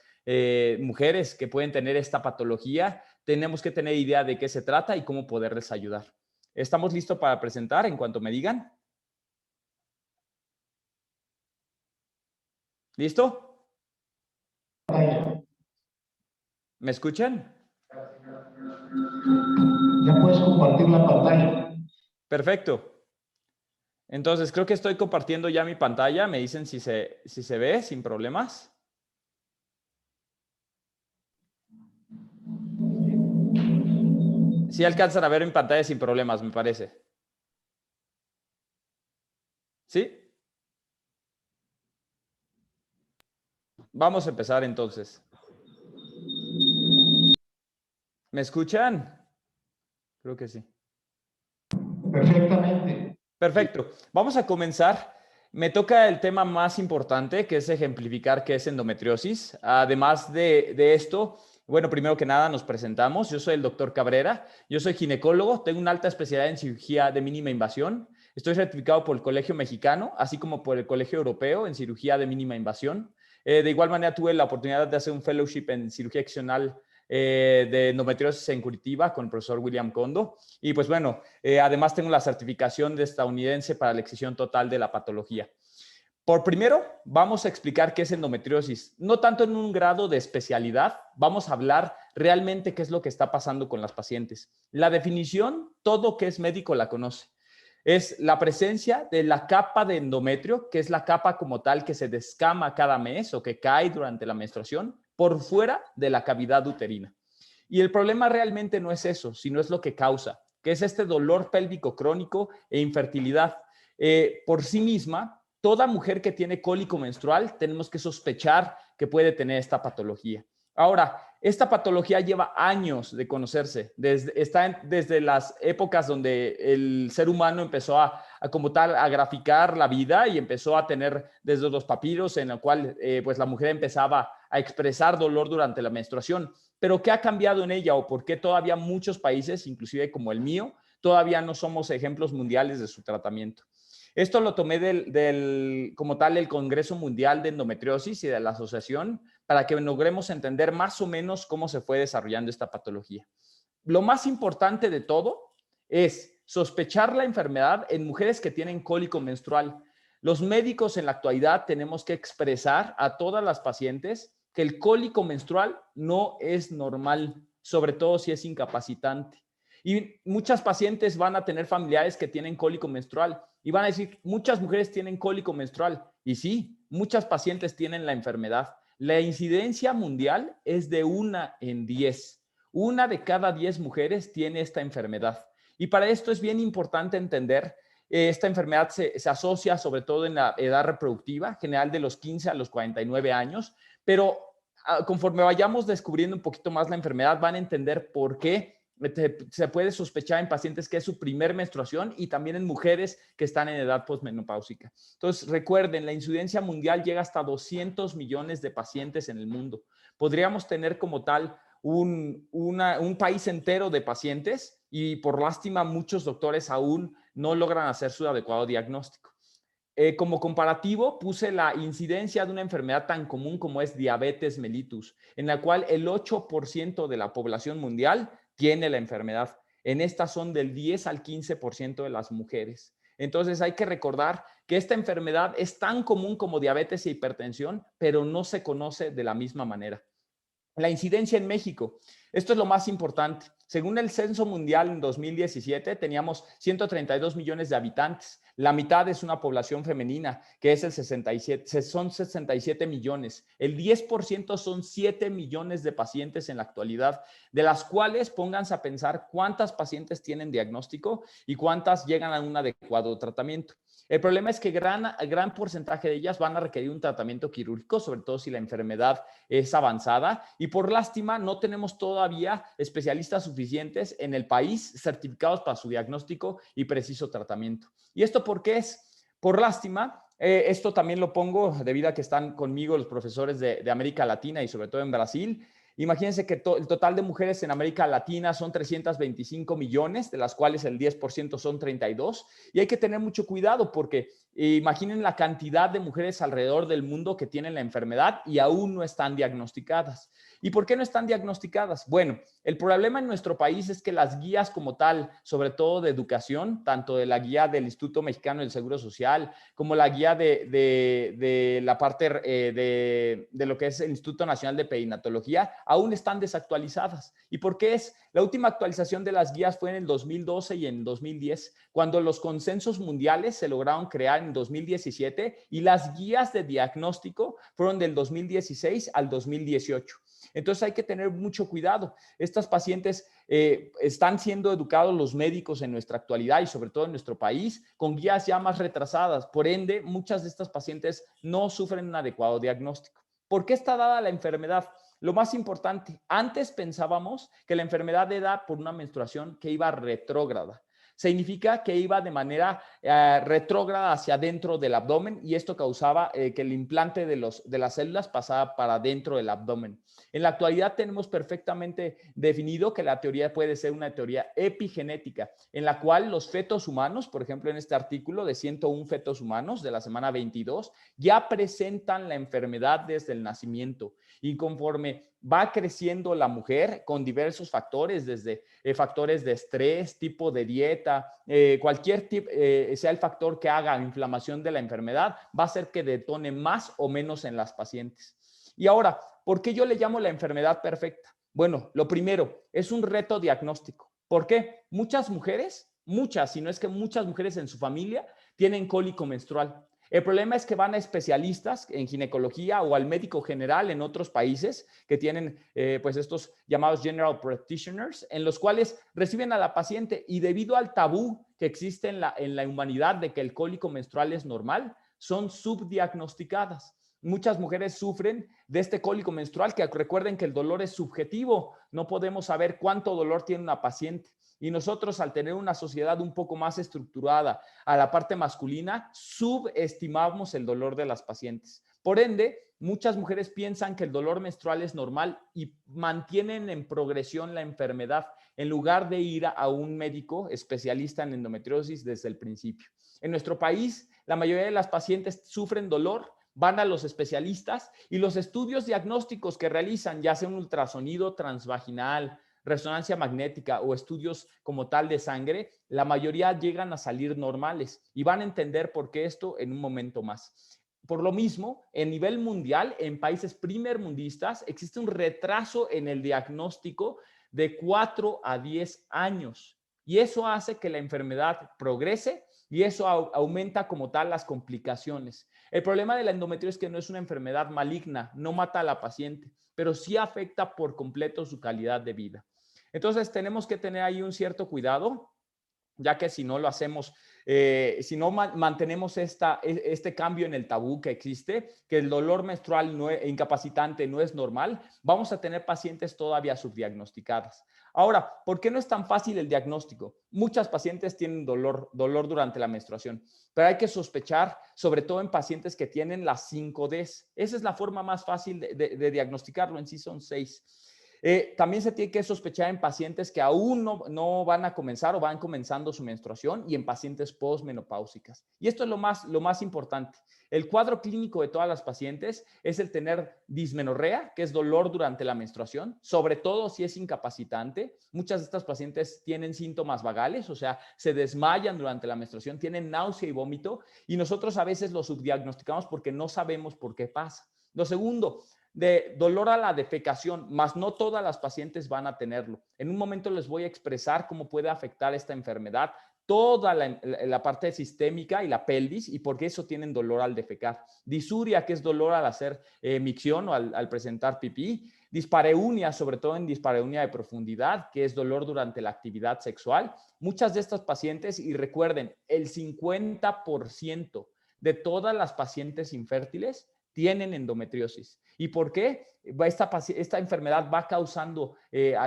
mujeres que pueden tener esta patología, tenemos que tener idea de qué se trata y cómo poderles ayudar. ¿Estamos listos para presentar en cuanto me digan? ¿Listo? ¿Me escuchan?
Ya puedes compartir la pantalla.
Perfecto. Entonces, creo que estoy compartiendo ya mi pantalla. Me dicen si se ve sin problemas. Sí alcanzan a ver en pantalla sin problemas, me parece. ¿Sí? Vamos a empezar entonces. ¿Me escuchan? Creo que sí.
Perfectamente.
Perfecto. Vamos a comenzar. Me toca el tema más importante, que es ejemplificar qué es endometriosis. Además de esto, bueno, primero que nada nos presentamos. Yo soy el doctor Cabrera. Yo soy ginecólogo. Tengo una alta especialidad en cirugía de mínima invasión. Estoy certificado por el Colegio Mexicano, así como por el Colegio Europeo en cirugía de mínima invasión. De igual manera, tuve la oportunidad de hacer un fellowship en cirugía excional de endometriosis en Curitiba con el profesor William Kondo. Y pues bueno, además tengo la certificación de estadounidense para la excisión total de la patología. Por primero, vamos a explicar qué es endometriosis. No tanto en un grado de especialidad, vamos a hablar realmente qué es lo que está pasando con las pacientes. La definición, todo que es médico la conoce. Es la presencia de la capa de endometrio, que es la capa como tal que se descama cada mes o que cae durante la menstruación, por fuera de la cavidad uterina. Y el problema realmente no es eso, sino es lo que causa, que es este dolor pélvico crónico e infertilidad. Por sí misma, toda mujer que tiene cólico menstrual tenemos que sospechar que puede tener esta patología. Ahora, esta patología lleva años de conocerse, está desde las épocas donde el ser humano empezó como tal a graficar la vida y empezó a tener desde los papiros en el cual pues la mujer empezaba a expresar dolor durante la menstruación. Pero ¿qué ha cambiado en ella o por qué todavía muchos países, inclusive como el mío, todavía no somos ejemplos mundiales de su tratamiento? Esto lo tomé como tal el Congreso Mundial de Endometriosis y de la asociación para que logremos entender más o menos cómo se fue desarrollando esta patología. Lo más importante de todo es sospechar la enfermedad en mujeres que tienen cólico menstrual. Los médicos en la actualidad tenemos que expresar a todas las pacientes que el cólico menstrual no es normal, sobre todo si es incapacitante. Y muchas pacientes van a tener familiares que tienen cólico menstrual y van a decir, muchas mujeres tienen cólico menstrual. Y sí, muchas pacientes tienen la enfermedad. La incidencia mundial es de 1 en 10. 1 de cada 10 mujeres tiene esta enfermedad. Y para esto es bien importante entender, esta enfermedad se asocia sobre todo en la edad reproductiva, general de los 15 a los 49 años, pero conforme vayamos descubriendo un poquito más la enfermedad, van a entender por qué se puede sospechar en pacientes que es su primer menstruación y también en mujeres que están en edad posmenopáusica. Entonces, recuerden, la incidencia mundial llega hasta 200 millones de pacientes en el mundo. Podríamos tener como tal un país entero de pacientes y por lástima muchos doctores aún no logran hacer su adecuado diagnóstico. Como comparativo, puse la incidencia de una enfermedad tan común como es diabetes mellitus, en la cual el 8% de la población mundial tiene la enfermedad. En esta son del 10 al 15% de las mujeres. Entonces hay que recordar que esta enfermedad es tan común como diabetes e hipertensión, pero no se conoce de la misma manera. La incidencia en México. Esto es lo más importante. Según el Censo Mundial en 2017, teníamos 132 millones de habitantes. La mitad es una población femenina, que es son 67 millones. El 10% son 7 millones de pacientes en la actualidad, de las cuales pónganse a pensar cuántas pacientes tienen diagnóstico y cuántas llegan a un adecuado tratamiento. El problema es que gran porcentaje de ellas van a requerir un tratamiento quirúrgico, sobre todo si la enfermedad es avanzada, y por lástima no tenemos todavía especialistas suficientes en el país certificados para su diagnóstico y preciso tratamiento. ¿Y esto por qué es? Por lástima, esto también lo pongo debido a que están conmigo los profesores de América Latina y sobre todo en Brasil. Imagínense que el total de mujeres en América Latina son 325 millones, de las cuales el 10% son 32, y hay que tener mucho cuidado porque imaginen la cantidad de mujeres alrededor del mundo que tienen la enfermedad y aún no están diagnosticadas. ¿Y por qué no están diagnosticadas? Bueno, el problema en nuestro país es que las guías como tal, sobre todo de educación, tanto de la guía del Instituto Mexicano del Seguro Social, como la guía de la parte de lo que es el Instituto Nacional de Perinatología, aún están desactualizadas. ¿Y por qué es? La última actualización de las guías fue en el 2012 y en 2010, cuando los consensos mundiales se lograron crear en 2017 y las guías de diagnóstico fueron del 2016 al 2018. Entonces hay que tener mucho cuidado. Estas pacientes están siendo educados los médicos en nuestra actualidad y sobre todo en nuestro país con guías ya más retrasadas. Por ende, muchas de estas pacientes no sufren un adecuado diagnóstico. ¿Por qué está dada la enfermedad? Lo más importante, antes pensábamos que la enfermedad era por una menstruación que iba retrógrada. Significa que iba de manera retrógrada hacia adentro del abdomen y esto causaba que el implante de las células pasaba para dentro del abdomen. En la actualidad tenemos perfectamente definido que la teoría puede ser una teoría epigenética, en la cual los fetos humanos, por ejemplo en este artículo de 101 fetos humanos de la semana 22, ya presentan la enfermedad desde el nacimiento y conforme va creciendo la mujer con diversos factores, desde factores de estrés, tipo de dieta, cualquier tipo, sea el factor que haga inflamación de la enfermedad, va a hacer que detone más o menos en las pacientes. Y ahora, ¿por qué yo le llamo la enfermedad perfecta? Bueno, lo primero, es un reto diagnóstico. ¿Por qué? Muchas mujeres, si no es que muchas mujeres en su familia tienen cólico menstrual. El problema es que van a especialistas en ginecología o al médico general en otros países que tienen pues estos llamados general practitioners, en los cuales reciben a la paciente y debido al tabú que existe en la humanidad de que el cólico menstrual es normal, son subdiagnosticadas. Muchas mujeres sufren de este cólico menstrual, que recuerden que el dolor es subjetivo, no podemos saber cuánto dolor tiene una paciente. Y nosotros, al tener una sociedad un poco más estructurada a la parte masculina, subestimamos el dolor de las pacientes. Por ende, muchas mujeres piensan que el dolor menstrual es normal y mantienen en progresión la enfermedad en lugar de ir a un médico especialista en endometriosis desde el principio. En nuestro país, la mayoría de las pacientes sufren dolor, van a los especialistas y los estudios diagnósticos que realizan, ya sea un ultrasonido transvaginal, resonancia magnética o estudios como tal de sangre, la mayoría llegan a salir normales y van a entender por qué esto en un momento más. Por lo mismo, en nivel mundial, en países primermundistas, existe un retraso en el diagnóstico de 4 a 10 años y eso hace que la enfermedad progrese y eso aumenta como tal las complicaciones. El problema de la endometriosis es que no es una enfermedad maligna, no mata a la paciente, pero sí afecta por completo su calidad de vida. Entonces tenemos que tener ahí un cierto cuidado, ya que si no lo hacemos, si no mantenemos este cambio en el tabú que existe, que el dolor menstrual incapacitante no es normal, vamos a tener pacientes todavía subdiagnosticadas. Ahora, ¿por qué no es tan fácil el diagnóstico? Muchas pacientes tienen dolor durante la menstruación, pero hay que sospechar, sobre todo en pacientes que tienen las 5Ds. Esa es la forma más fácil de diagnosticarlo, en sí son 6. También se tiene que sospechar en pacientes que aún no van a comenzar o van comenzando su menstruación y en pacientes postmenopáusicas. Y esto es lo más importante. El cuadro clínico de todas las pacientes es el tener dismenorrea, que es dolor durante la menstruación, sobre todo si es incapacitante. Muchas de estas pacientes tienen síntomas vagales, o sea, se desmayan durante la menstruación, tienen náusea y vómito y nosotros a veces lo subdiagnosticamos porque no sabemos por qué pasa. Lo segundo, de dolor a la defecación, mas no todas las pacientes van a tenerlo. En un momento les voy a expresar cómo puede afectar esta enfermedad toda la parte sistémica y la pelvis y por qué eso tienen dolor al defecar. Disuria, que es dolor al hacer micción o al presentar pipí. Dispareunia, sobre todo en dispareunia de profundidad, que es dolor durante la actividad sexual. Muchas de estas pacientes, y recuerden, el 50% de todas las pacientes infértiles tienen endometriosis. ¿Y por qué? Esta enfermedad va causando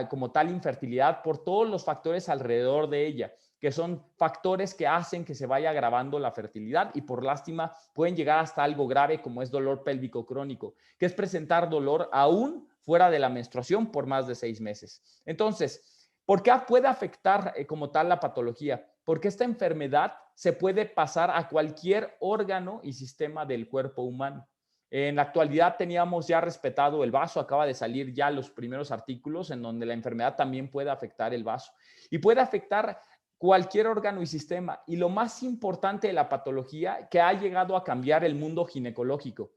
como tal infertilidad por todos los factores alrededor de ella, que son factores que hacen que se vaya agravando la fertilidad y por lástima pueden llegar hasta algo grave como es dolor pélvico crónico, que es presentar dolor aún fuera de la menstruación por más de 6 meses. Entonces, ¿por qué puede afectar como tal la patología? Porque esta enfermedad se puede pasar a cualquier órgano y sistema del cuerpo humano. En la actualidad teníamos ya respetado el vaso, acaba de salir ya los primeros artículos en donde la enfermedad también puede afectar el vaso y puede afectar cualquier órgano y sistema. Y lo más importante de la patología que ha llegado a cambiar el mundo ginecológico.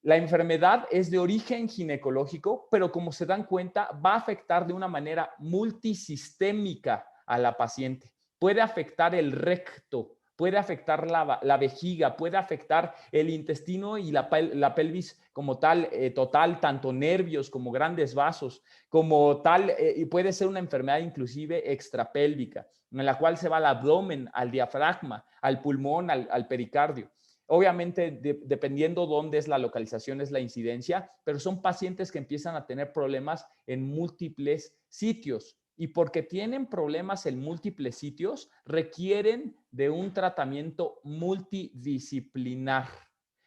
La enfermedad es de origen ginecológico, pero como se dan cuenta, va a afectar de una manera multisistémica a la paciente. Puede afectar el recto, puede afectar la vejiga, puede afectar el intestino y la pelvis como tal, total, tanto nervios como grandes vasos, como tal, y puede ser una enfermedad inclusive extrapélvica, en la cual se va al abdomen, al diafragma, al pulmón, al pericardio. Obviamente, dependiendo dónde es la localización, es la incidencia, pero son pacientes que empiezan a tener problemas en múltiples sitios. Y porque tienen problemas en múltiples sitios, requieren de un tratamiento multidisciplinar.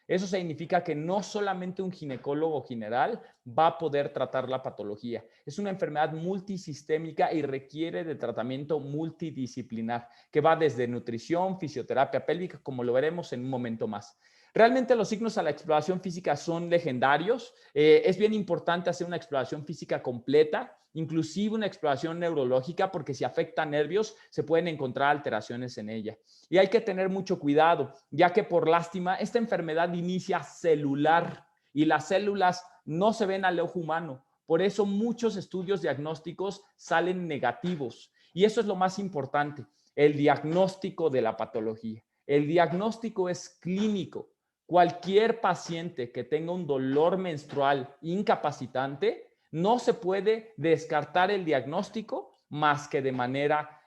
Eso significa que no solamente un ginecólogo general va a poder tratar la patología. Es una enfermedad multisistémica y requiere de tratamiento multidisciplinar, que va desde nutrición, fisioterapia pélvica, como lo veremos en un momento más. Realmente los signos a la exploración física son legendarios. Es bien importante hacer una exploración física completa, inclusive una exploración neurológica, porque si afecta nervios se pueden encontrar alteraciones en ella. Y hay que tener mucho cuidado, ya que por lástima esta enfermedad inicia celular y las células no se ven al ojo humano. Por eso muchos estudios diagnósticos salen negativos. Y eso es lo más importante, el diagnóstico de la patología. El diagnóstico es clínico. Cualquier paciente que tenga un dolor menstrual incapacitante, no se puede descartar el diagnóstico más que de manera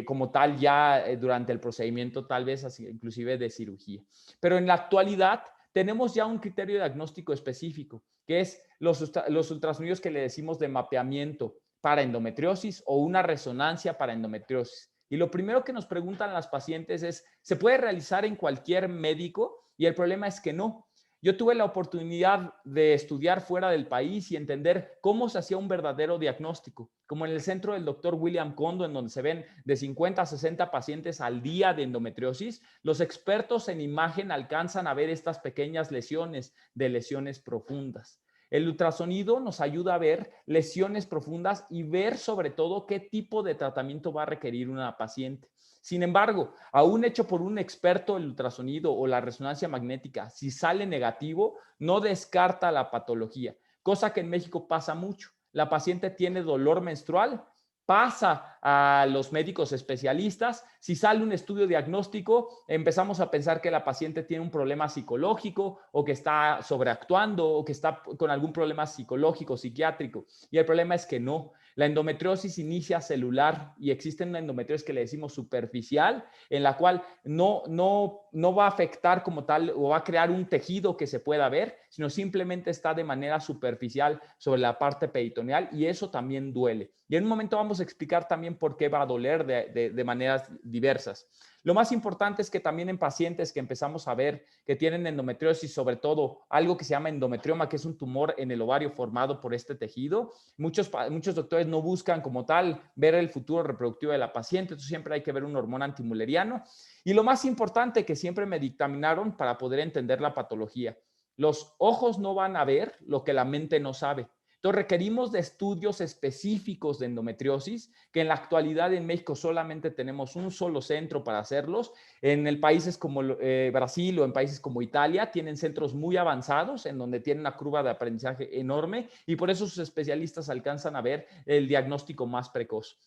como tal ya durante el procedimiento, tal vez así, inclusive de cirugía. Pero en la actualidad tenemos ya un criterio diagnóstico específico, que es los ultrasonidos que le decimos de mapeamiento para endometriosis o una resonancia para endometriosis. Y lo primero que nos preguntan las pacientes es, ¿se puede realizar en cualquier médico? Y el problema es que no. Yo tuve la oportunidad de estudiar fuera del país y entender cómo se hacía un verdadero diagnóstico, como en el centro del doctor William Kondo, en donde se ven de 50 a 60 pacientes al día de endometriosis. Los expertos en imagen alcanzan a ver estas pequeñas lesiones de lesiones profundas. El ultrasonido nos ayuda a ver lesiones profundas y ver sobre todo qué tipo de tratamiento va a requerir una paciente. Sin embargo, aún hecho por un experto el ultrasonido o la resonancia magnética, si sale negativo, no descarta la patología, cosa que en México pasa mucho. La paciente tiene dolor menstrual, pasa a los médicos especialistas, si sale un estudio diagnóstico, empezamos a pensar que la paciente tiene un problema psicológico o que está sobreactuando o que está con algún problema psicológico, psiquiátrico. Y el problema es que no. La endometriosis inicia celular y existe una endometriosis que le decimos superficial, en la cual no va a afectar como tal o va a crear un tejido que se pueda ver, sino simplemente está de manera superficial sobre la parte peritoneal y eso también duele. Y en un momento vamos a explicar también por qué va a doler de maneras diversas. Lo más importante es que también en pacientes que empezamos a ver que tienen endometriosis, sobre todo algo que se llama endometrioma, que es un tumor en el ovario formado por este tejido, muchos doctores no buscan como tal ver el futuro reproductivo de la paciente, entonces siempre hay que ver un hormona antimuleriano. Y lo más importante que siempre me dictaminaron para poder entender la patología, los ojos no van a ver lo que la mente no sabe. Entonces requerimos de estudios específicos de endometriosis, que en la actualidad en México solamente tenemos un solo centro para hacerlos. En países como Brasil o en países como Italia tienen centros muy avanzados en donde tienen una curva de aprendizaje enorme y por eso sus especialistas alcanzan a ver el diagnóstico más precoz.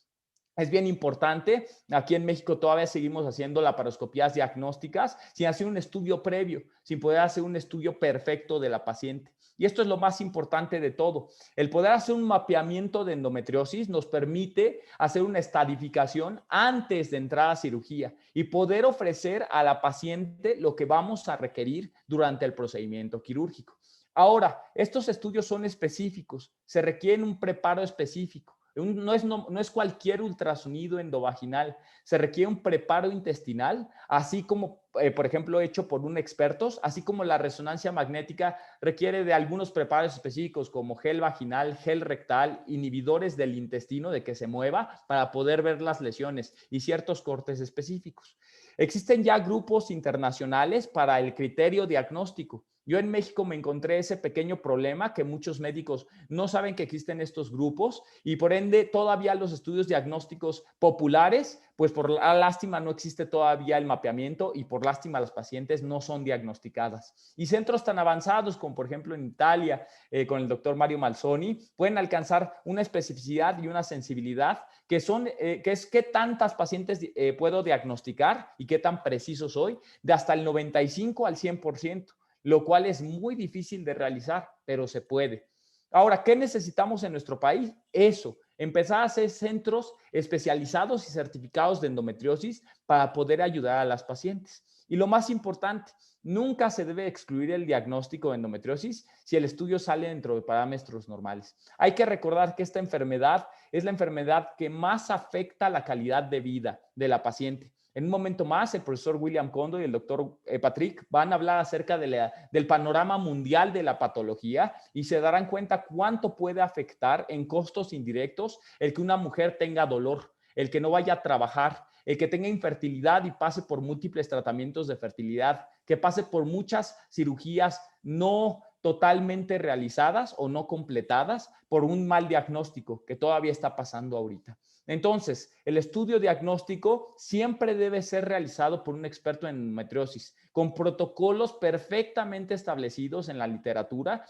Es bien importante, aquí en México todavía seguimos haciendo laparoscopías diagnósticas sin hacer un estudio previo, sin poder hacer un estudio perfecto de la paciente. Y esto es lo más importante de todo. El poder hacer un mapeamiento de endometriosis nos permite hacer una estadificación antes de entrar a cirugía y poder ofrecer a la paciente lo que vamos a requerir durante el procedimiento quirúrgico. Ahora, estos estudios son específicos, se requiere un preparo específico. No es cualquier ultrasonido endovaginal, se requiere un preparo intestinal, así como, por ejemplo, hecho por un experto, así como la resonancia magnética requiere de algunos preparos específicos como gel vaginal, gel rectal, inhibidores del intestino de que se mueva para poder ver las lesiones y ciertos cortes específicos. Existen ya grupos internacionales para el criterio diagnóstico. Yo en México me encontré ese pequeño problema que muchos médicos no saben que existen estos grupos y por ende todavía los estudios diagnósticos populares, pues por la lástima no existe todavía el mapeamiento y por lástima las pacientes no son diagnosticadas. Y centros tan avanzados como por ejemplo en Italia con el doctor Mario Malzoni pueden alcanzar una especificidad y una sensibilidad que es qué tantas pacientes puedo diagnosticar y qué tan preciso soy, de hasta el 95 al 100%. Lo cual es muy difícil de realizar, pero se puede. Ahora, ¿qué necesitamos en nuestro país? Eso, empezar a hacer centros especializados y certificados de endometriosis para poder ayudar a las pacientes. Y lo más importante, nunca se debe excluir el diagnóstico de endometriosis si el estudio sale dentro de parámetros normales. Hay que recordar que esta enfermedad es la enfermedad que más afecta la calidad de vida de la paciente. En un momento más, el profesor William Kondo y el doctor Patrick van a hablar acerca del panorama mundial de la patología y se darán cuenta cuánto puede afectar en costos indirectos el que una mujer tenga dolor, el que no vaya a trabajar, el que tenga infertilidad y pase por múltiples tratamientos de fertilidad, que pase por muchas cirugías no totalmente realizadas o no completadas por un mal diagnóstico que todavía está pasando ahorita. Entonces, el estudio diagnóstico siempre debe ser realizado por un experto en endometriosis, con protocolos perfectamente establecidos en la literatura,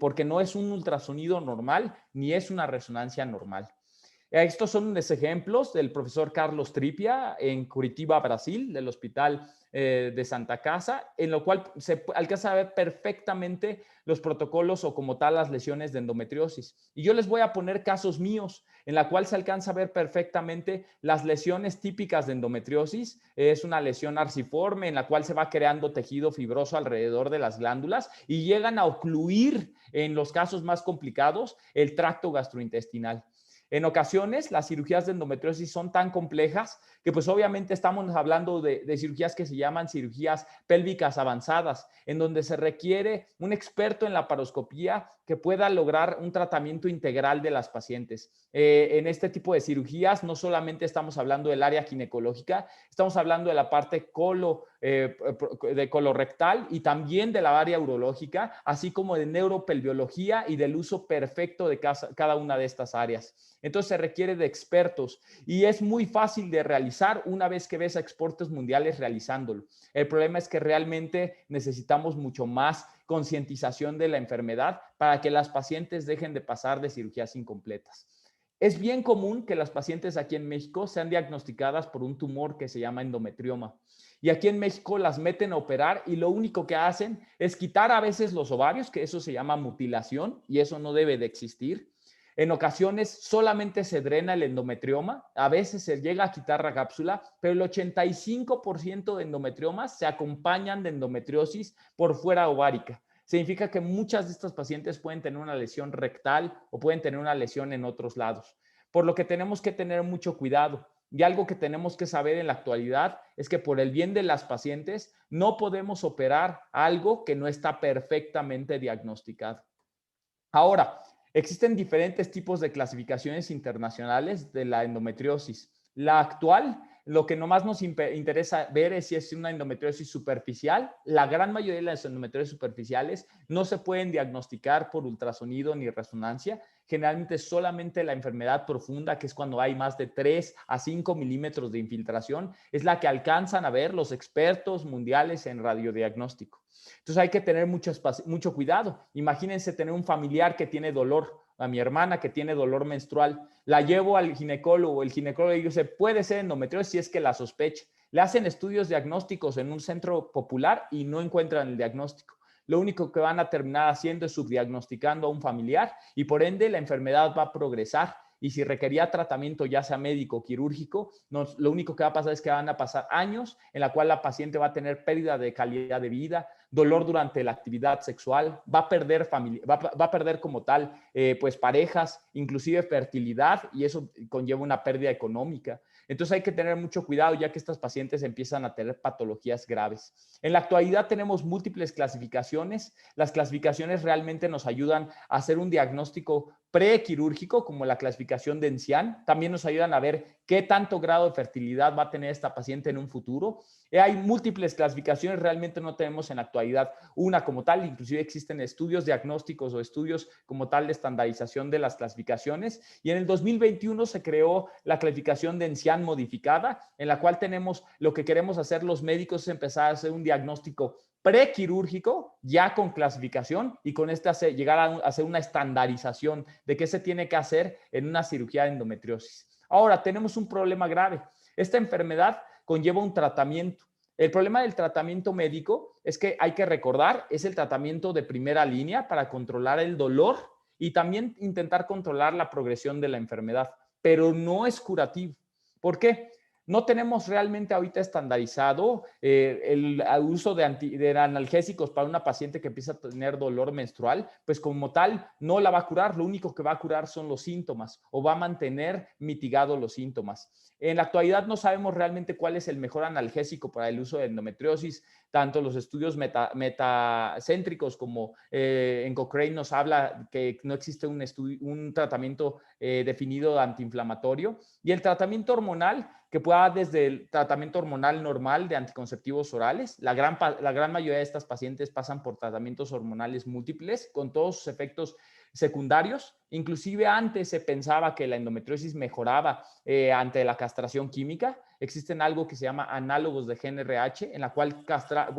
porque no es un ultrasonido normal ni es una resonancia normal. Estos son unos ejemplos del profesor Carlos Tripia en Curitiba, Brasil, del Hospital de Santa Casa, en lo cual se alcanza a ver perfectamente los protocolos o como tal las lesiones de endometriosis. Y yo les voy a poner casos míos en la cual se alcanza a ver perfectamente las lesiones típicas de endometriosis. Es una lesión arciforme en la cual se va creando tejido fibroso alrededor de las glándulas y llegan a ocluir, en los casos más complicados, el tracto gastrointestinal. En ocasiones, las cirugías de endometriosis son tan complejas que pues obviamente estamos hablando de cirugías que se llaman cirugías pélvicas avanzadas, en donde se requiere un experto en laparoscopía que pueda lograr un tratamiento integral de las pacientes. En este tipo de cirugías no solamente estamos hablando del área ginecológica, estamos hablando de la parte de colorectal y también de la área urológica, así como de neuropelviología y del uso perfecto de cada una de estas áreas. Entonces se requiere de expertos y es muy fácil de realizar una vez que ves a expertos mundiales realizándolo. El problema es que realmente necesitamos mucho más concientización de la enfermedad para que las pacientes dejen de pasar de cirugías incompletas. Es bien común que las pacientes aquí en México sean diagnosticadas por un tumor que se llama endometrioma. Y aquí en México las meten a operar y lo único que hacen es quitar a veces los ovarios, que eso se llama mutilación y eso no debe de existir. En ocasiones solamente se drena el endometrioma, a veces se llega a quitar la cápsula, pero el 85% de endometriomas se acompañan de endometriosis por fuera ovárica. Significa que muchas de estas pacientes pueden tener una lesión rectal o pueden tener una lesión en otros lados, por lo que tenemos que tener mucho cuidado. Y algo que tenemos que saber en la actualidad es que por el bien de las pacientes no podemos operar algo que no está perfectamente diagnosticado. Ahora, existen diferentes tipos de clasificaciones internacionales de la endometriosis. La actual lo que nomás nos interesa ver es si es una endometriosis superficial. La gran mayoría de las endometriosis superficiales no se pueden diagnosticar por ultrasonido ni resonancia. Generalmente solamente la enfermedad profunda, que es cuando hay más de 3 a 5 milímetros de infiltración, es la que alcanzan a ver los expertos mundiales en radiodiagnóstico. Entonces hay que tener mucho cuidado. Imagínense tener un familiar que tiene dolor, a mi hermana que tiene dolor menstrual, la llevo al ginecólogo, el ginecólogo dice, puede ser endometriosis si es que la sospecha. Le hacen estudios diagnósticos en un centro popular y no encuentran el diagnóstico. Lo único que van a terminar haciendo es subdiagnosticando a un familiar y por ende la enfermedad va a progresar. Y si requería tratamiento, ya sea médico o quirúrgico, lo único que va a pasar es que van a pasar años en la cual la paciente va a tener pérdida de calidad de vida, dolor durante la actividad sexual, va a perder familia, va a perder como tal, pues parejas, inclusive fertilidad, y eso conlleva una pérdida económica. Entonces hay que tener mucho cuidado ya que estas pacientes empiezan a tener patologías graves. En la actualidad tenemos múltiples clasificaciones. Las clasificaciones realmente nos ayudan a hacer un diagnóstico prequirúrgico, como la clasificación de Encian. También nos ayudan a ver qué tanto grado de fertilidad va a tener esta paciente en un futuro. Hay múltiples clasificaciones, realmente no tenemos en la actualidad una como tal, inclusive existen estudios diagnósticos o estudios como tal de estandarización de las clasificaciones. Y en el 2021 se creó la clasificación de Encian modificada, en la cual tenemos lo que queremos hacer los médicos es empezar a hacer un diagnóstico prequirúrgico, ya con clasificación, y con llegar a hacer una estandarización de qué se tiene que hacer en una cirugía de endometriosis. Ahora, tenemos un problema grave. Esta enfermedad conlleva un tratamiento. El problema del tratamiento médico es que hay que recordar, es el tratamiento de primera línea para controlar el dolor y también intentar controlar la progresión de la enfermedad, pero no es curativo. ¿Por qué? No tenemos realmente ahorita estandarizado el uso de analgésicos para una paciente que empieza a tener dolor menstrual, pues como tal no la va a curar, lo único que va a curar son los síntomas o va a mantener mitigados los síntomas. En la actualidad no sabemos realmente cuál es el mejor analgésico para el uso de endometriosis, tanto los estudios metacéntricos como en Cochrane nos habla que no existe un tratamiento definido antiinflamatorio, y el tratamiento hormonal que pueda desde el tratamiento hormonal normal de anticonceptivos orales. La gran mayoría de estas pacientes pasan por tratamientos hormonales múltiples con todos sus efectos secundarios. Inclusive antes se pensaba que la endometriosis mejoraba ante la castración química. Existen algo que se llama análogos de GnRH, en la cual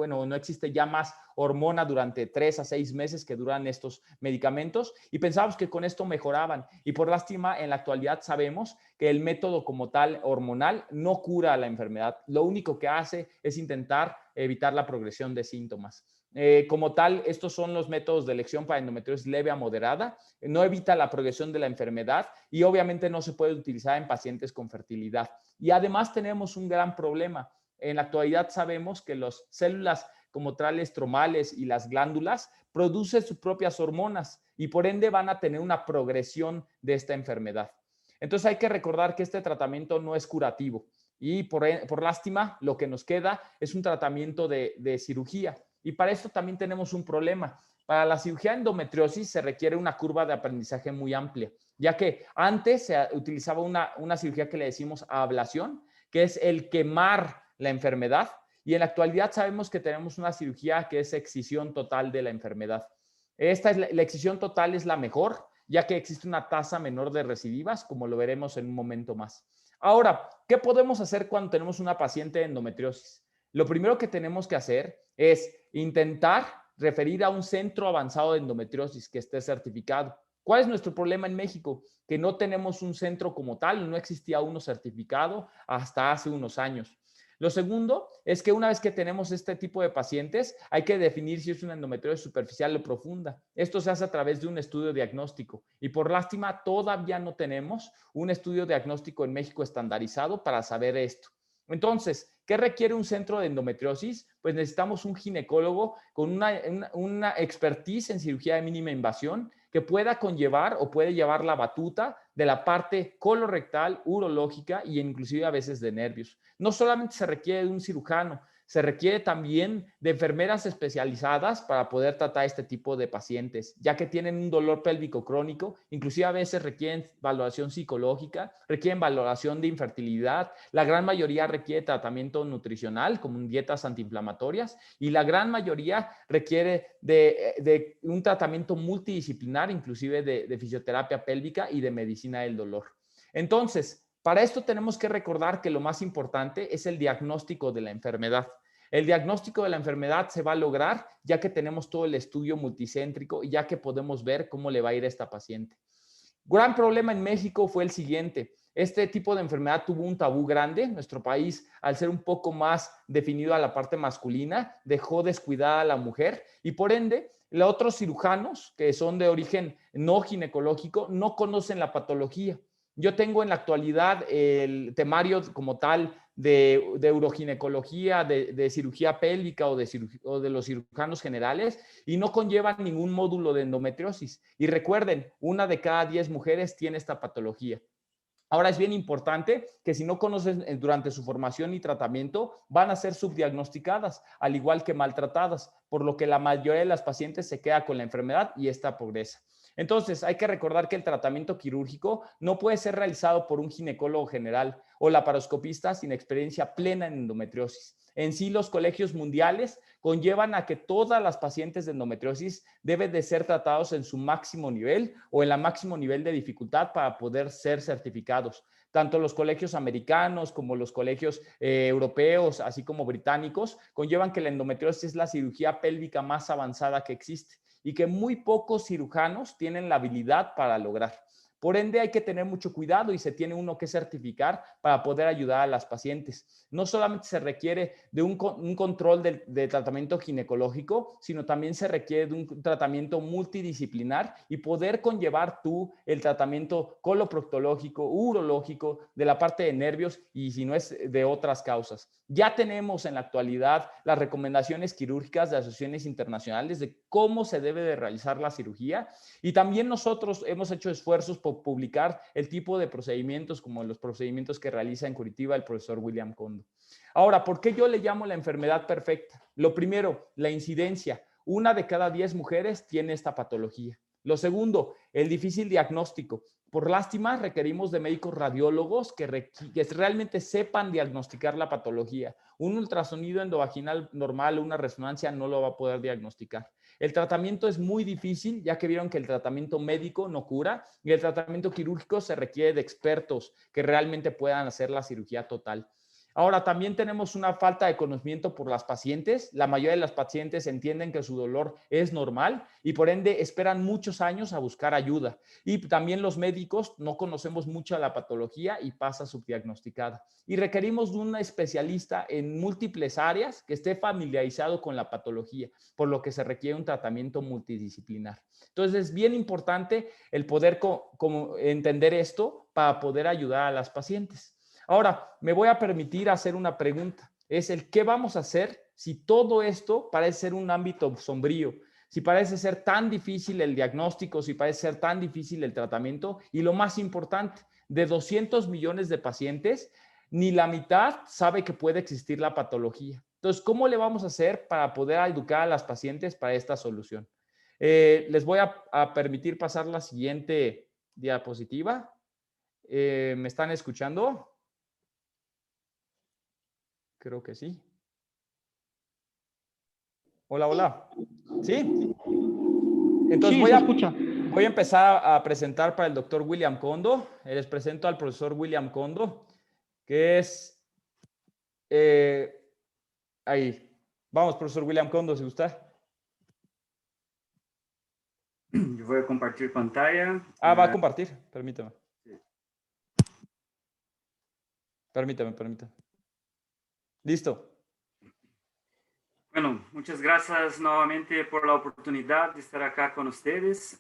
no existe ya más hormona durante 3 a 6 meses que duran estos medicamentos, y pensábamos que con esto mejoraban. Y por lástima, en la actualidad sabemos que el método como tal hormonal no cura la enfermedad. Lo único que hace es intentar evitar la progresión de síntomas. Como tal, estos son los métodos de elección para endometriosis leve a moderada. No evita la progresión de la enfermedad y obviamente no se puede utilizar en pacientes con fertilidad. Y además tenemos un gran problema. En la actualidad sabemos que las células como tal estromales y las glándulas producen sus propias hormonas y por ende van a tener una progresión de esta enfermedad. Entonces hay que recordar que este tratamiento no es curativo y por lástima lo que nos queda es un tratamiento de cirugía. Y para esto también tenemos un problema. Para la cirugía de endometriosis se requiere una curva de aprendizaje muy amplia, ya que antes se utilizaba una cirugía que le decimos ablación, que es el quemar la enfermedad, y en la actualidad sabemos que tenemos una cirugía que es excisión total de la enfermedad. La excisión total es la mejor, ya que existe una tasa menor de recidivas, como lo veremos en un momento más. Ahora, ¿qué podemos hacer cuando tenemos una paciente de endometriosis? Lo primero que tenemos que hacer es intentar referir a un centro avanzado de endometriosis que esté certificado. ¿Cuál es nuestro problema en México? Que no tenemos un centro como tal, no existía uno certificado hasta hace unos años. Lo segundo es que una vez que tenemos este tipo de pacientes, hay que definir si es una endometriosis superficial o profunda. Esto se hace a través de un estudio diagnóstico y por lástima todavía no tenemos un estudio diagnóstico en México estandarizado para saber esto. Entonces, ¿qué requiere un centro de endometriosis? Pues necesitamos un ginecólogo con una expertise en cirugía de mínima invasión que pueda conllevar o puede llevar la batuta de la parte colorectal, urológica e inclusive a veces de nervios. No solamente se requiere de un cirujano, se requiere también de enfermeras especializadas para poder tratar este tipo de pacientes, ya que tienen un dolor pélvico crónico, inclusive a veces requieren valoración psicológica, requieren valoración de infertilidad, la gran mayoría requiere tratamiento nutricional como dietas antiinflamatorias y la gran mayoría requiere de un tratamiento multidisciplinar, inclusive de fisioterapia pélvica y de medicina del dolor. Entonces, para esto tenemos que recordar que lo más importante es el diagnóstico de la enfermedad. El diagnóstico de la enfermedad se va a lograr ya que tenemos todo el estudio multicéntrico y ya que podemos ver cómo le va a ir a esta paciente. Gran problema en México fue el siguiente. Este tipo de enfermedad tuvo un tabú grande. Nuestro país, al ser un poco más definido a la parte masculina, dejó descuidada a la mujer y por ende, los otros cirujanos que son de origen no ginecológico no conocen la patología. Yo tengo en la actualidad el temario como tal de uroginecología, de cirugía pélvica o de los cirujanos generales y no conllevan ningún módulo de endometriosis. Y recuerden, 1 de cada 10 mujeres tiene esta patología. Ahora es bien importante que si no conocen durante su formación y tratamiento, van a ser subdiagnosticadas, al igual que maltratadas, por lo que la mayoría de las pacientes se queda con la enfermedad y esta progresa. Entonces, hay que recordar que el tratamiento quirúrgico no puede ser realizado por un ginecólogo general o laparoscopista sin experiencia plena en endometriosis. En sí, los colegios mundiales conllevan a que todas las pacientes de endometriosis deben de ser tratados en su máximo nivel o en el máximo nivel de dificultad para poder ser certificados. Tanto los colegios americanos como los colegios europeos, así como británicos, conllevan que la endometriosis es la cirugía pélvica más avanzada que existe y que muy pocos cirujanos tienen la habilidad para lograr. Por ende, hay que tener mucho cuidado y se tiene uno que certificar para poder ayudar a las pacientes. No solamente se requiere de un control de tratamiento ginecológico, sino también se requiere de un tratamiento multidisciplinar y poder conllevar tú el tratamiento coloproctológico, urológico, de la parte de nervios y si no es de otras causas. Ya tenemos en la actualidad las recomendaciones quirúrgicas de asociaciones internacionales de cómo se debe de realizar la cirugía y también nosotros hemos hecho esfuerzos por publicar el tipo de procedimientos como los procedimientos que realiza en Curitiba el profesor William Kondo. Ahora, ¿por qué yo le llamo la enfermedad perfecta? Lo primero, la incidencia. 1 de cada 10 mujeres tiene esta patología. Lo segundo, el difícil diagnóstico. Por lástima, requerimos de médicos radiólogos que realmente sepan diagnosticar la patología. Un ultrasonido endovaginal normal o una resonancia no lo va a poder diagnosticar. El tratamiento es muy difícil, ya que vieron que el tratamiento médico no cura y el tratamiento quirúrgico se requiere de expertos que realmente puedan hacer la cirugía total. Ahora, también tenemos una falta de conocimiento por las pacientes. La mayoría de las pacientes entienden que su dolor es normal y por ende esperan muchos años a buscar ayuda. Y también los médicos no conocemos mucho la patología y pasa subdiagnosticada. Y requerimos de un especialista en múltiples áreas que esté familiarizado con la patología, por lo que se requiere un tratamiento multidisciplinar. Entonces, es bien importante el poder entender esto para poder ayudar a las pacientes. Ahora, me voy a permitir hacer una pregunta. Es el ¿qué vamos a hacer si todo esto parece ser un ámbito sombrío? Si parece ser tan difícil el diagnóstico, si parece ser tan difícil el tratamiento y lo más importante, de 200 millones de pacientes, ni la mitad sabe que puede existir la patología. Entonces, ¿cómo le vamos a hacer para poder educar a las pacientes para esta solución? Les voy a permitir pasar la siguiente diapositiva. ¿Me están escuchando? Creo que sí. Hola, hola. ¿Sí? Entonces
sí,
voy a empezar a presentar para el doctor William Kondo. Les presento al profesor William Kondo, que es... ahí. Vamos, profesor William Kondo, si gusta.
Yo voy a compartir pantalla.
Va a compartir. Permítame. Sí. Permítame. Listo.
Bueno, muchas gracias nuevamente por la oportunidad de estar acá con ustedes.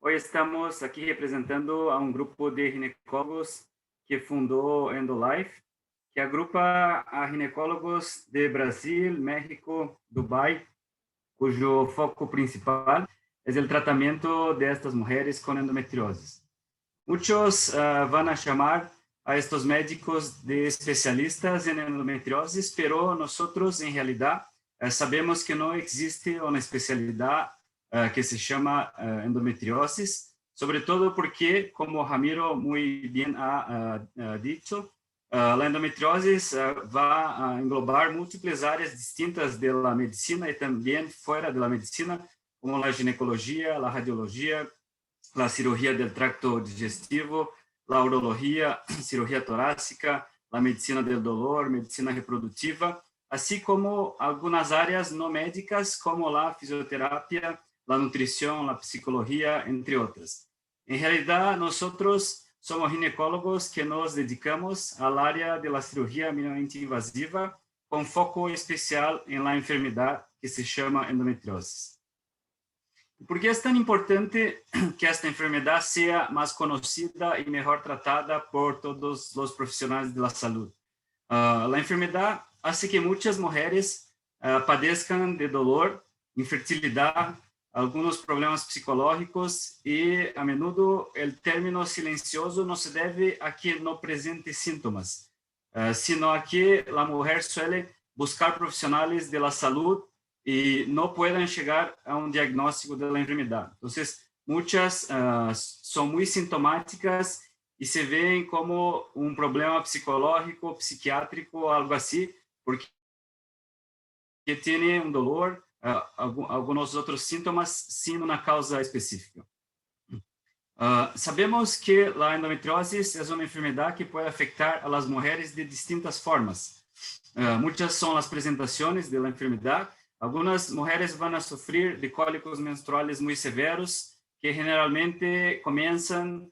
Hoy estamos aquí representando a un grupo de ginecólogos que fundó EndoLife, que agrupa a ginecólogos de Brasil, México, Dubái, cuyo foco principal es el tratamiento de estas mujeres con endometriosis. Muchos van a llamar a estos médicos de especialistas en endometriosis, pero nosotros en realidad sabemos que no existe una especialidad que se llama endometriosis, sobre todo porque, como Ramiro muy bien ha dicho, la endometriosis va a englobar múltiples áreas distintas de la medicina y también fuera de la medicina, como la ginecología, la radiología, la cirugía del tracto digestivo, la urología, cirugía torácica, la medicina del dolor, medicina reproductiva, así como algunas áreas no médicas como la fisioterapia, la nutrición, la psicología, entre otras. En realidad, nosotros somos ginecólogos que nos dedicamos al área de la cirugía minimamente invasiva con foco especial en la enfermedad que se llama endometriosis. ¿Por qué es tan importante que esta enfermedad sea más conocida y mejor tratada por todos los profesionales de la salud? La enfermedad hace que muchas mujeres padezcan de dolor, infertilidad, algunos problemas psicológicos y a menudo el término silencioso no se debe a que no presente síntomas, sino a que la mujer suele buscar profesionales de la salud y no puedan llegar a un diagnóstico de la enfermedad. Entonces, muchas son muy sintomáticas y se ven como un problema psicológico, psiquiátrico, algo así, porque tiene un dolor, algunos otros síntomas sin una causa específica. Sabemos que la endometriosis es una enfermedad que puede afectar a las mujeres de distintas formas. Muchas son las presentaciones de la enfermedad. Algunas mujeres van a sufrir de cólicos menstruales muy severos, que generalmente comienzan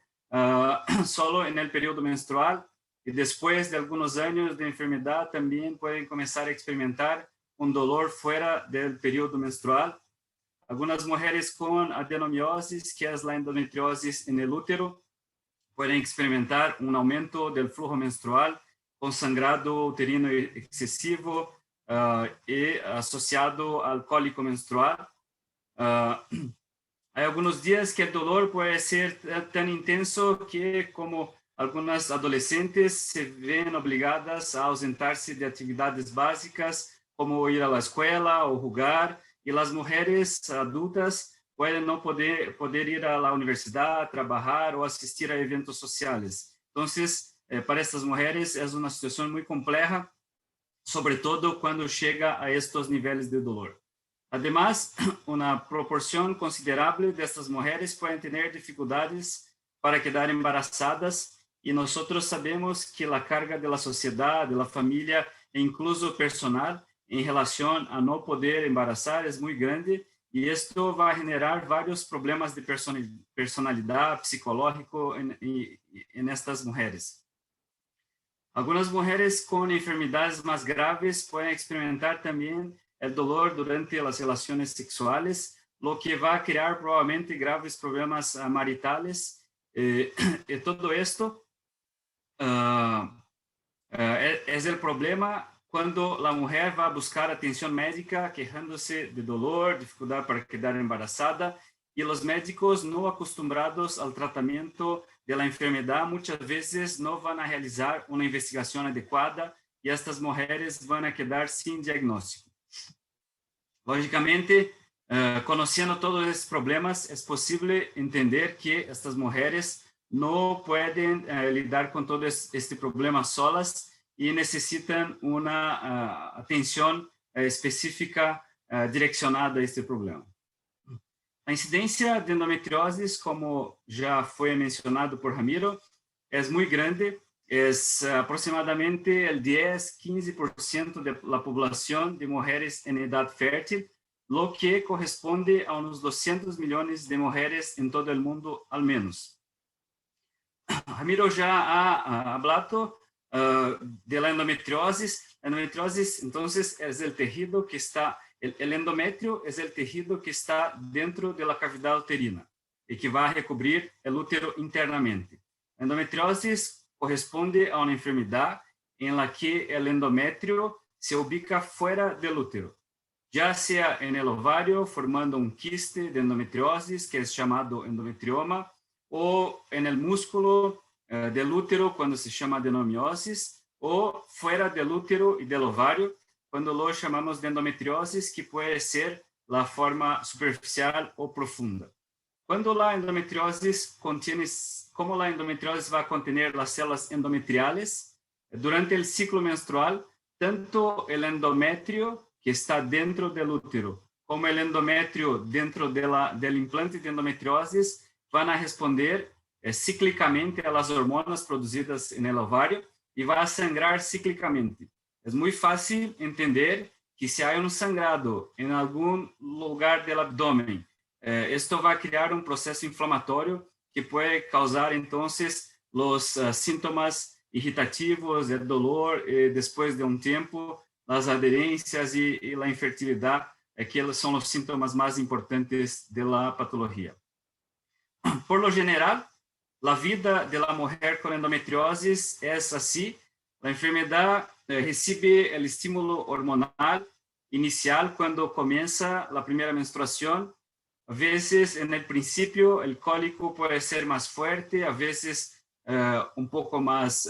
solo en el periodo menstrual y después de algunos años de enfermedad también pueden comenzar a experimentar un dolor fuera del periodo menstrual. Algunas mujeres con adenomiosis, que es la endometriosis en el útero, pueden experimentar un aumento del flujo menstrual con sangrado uterino excesivo, y asociado al cólico menstrual. Hay algunos días que el dolor puede ser tan intenso que, como algunas adolescentes se ven obligadas a ausentarse de actividades básicas como ir a la escuela o jugar, y las mujeres adultas pueden no poder ir a la universidad, trabajar o asistir a eventos sociales. Entonces, para estas mujeres es una situación muy compleja, sobre todo cuando llega a estos niveles de dolor. Además, una proporción considerable de estas mujeres pueden tener dificultades para quedar embarazadas y nosotros sabemos que la carga de la sociedad, de la familia e incluso personal en relación a no poder embarazar es muy grande y esto va a generar varios problemas de personalidad psicológico en estas mujeres. Algunas mujeres con enfermedades más graves pueden experimentar también el dolor durante las relaciones sexuales, lo que va a crear probablemente graves problemas maritales. Y todo esto es el problema cuando la mujer va a buscar atención médica quejándose de dolor, dificultad para quedar embarazada, y los médicos no acostumbrados al tratamiento de la enfermedad muchas veces no van a realizar una investigación adecuada y estas mujeres van a quedar sin diagnóstico. Lógicamente, conociendo todos estos problemas, es posible entender que estas mujeres no pueden lidar con todo este problema solas y necesitan una atención específica direccionada a este problema. La incidencia de endometriosis, como ya fue mencionado por Ramiro, es muy grande. Es aproximadamente el 10-15% de la población de mujeres en edad fértil, lo que corresponde a unos 200 millones de mujeres en todo el mundo al menos. Ramiro ya ha hablado de la endometriosis. La endometriosis, entonces, es el tejido que está, el endometrio es el tejido que está dentro de la cavidad uterina y que va a recubrir el útero internamente. La endometriosis corresponde a una enfermedad en la que el endometrio se ubica fuera del útero, ya sea en el ovario formando un quiste de endometriosis que es llamado endometrioma, o en el músculo del útero cuando se llama adenomiosis, o fuera del útero y del ovario cuando lo llamamos de endometriosis, que puede ser la forma superficial o profunda. Cuando la endometriosis contiene, como la endometriosis va a contener las células endometriales, durante el ciclo menstrual, tanto el endometrio que está dentro del útero como el endometrio dentro del implante de endometriosis van a responder cíclicamente a las hormonas producidas en el ovario y va a sangrar cíclicamente. Es muy fácil entender que si hay un sangrado en algún lugar del abdomen, esto va a crear un proceso inflamatorio que puede causar entonces los síntomas irritativos, el dolor, después de un tiempo, las adherencias y la infertilidad, que son los síntomas más importantes de la patología. Por lo general, la vida de la mujer con endometriosis es así. La enfermedad recibe el estímulo hormonal inicial cuando comienza la primera menstruación. A veces, en el principio, el cólico puede ser más fuerte, a veces un poco más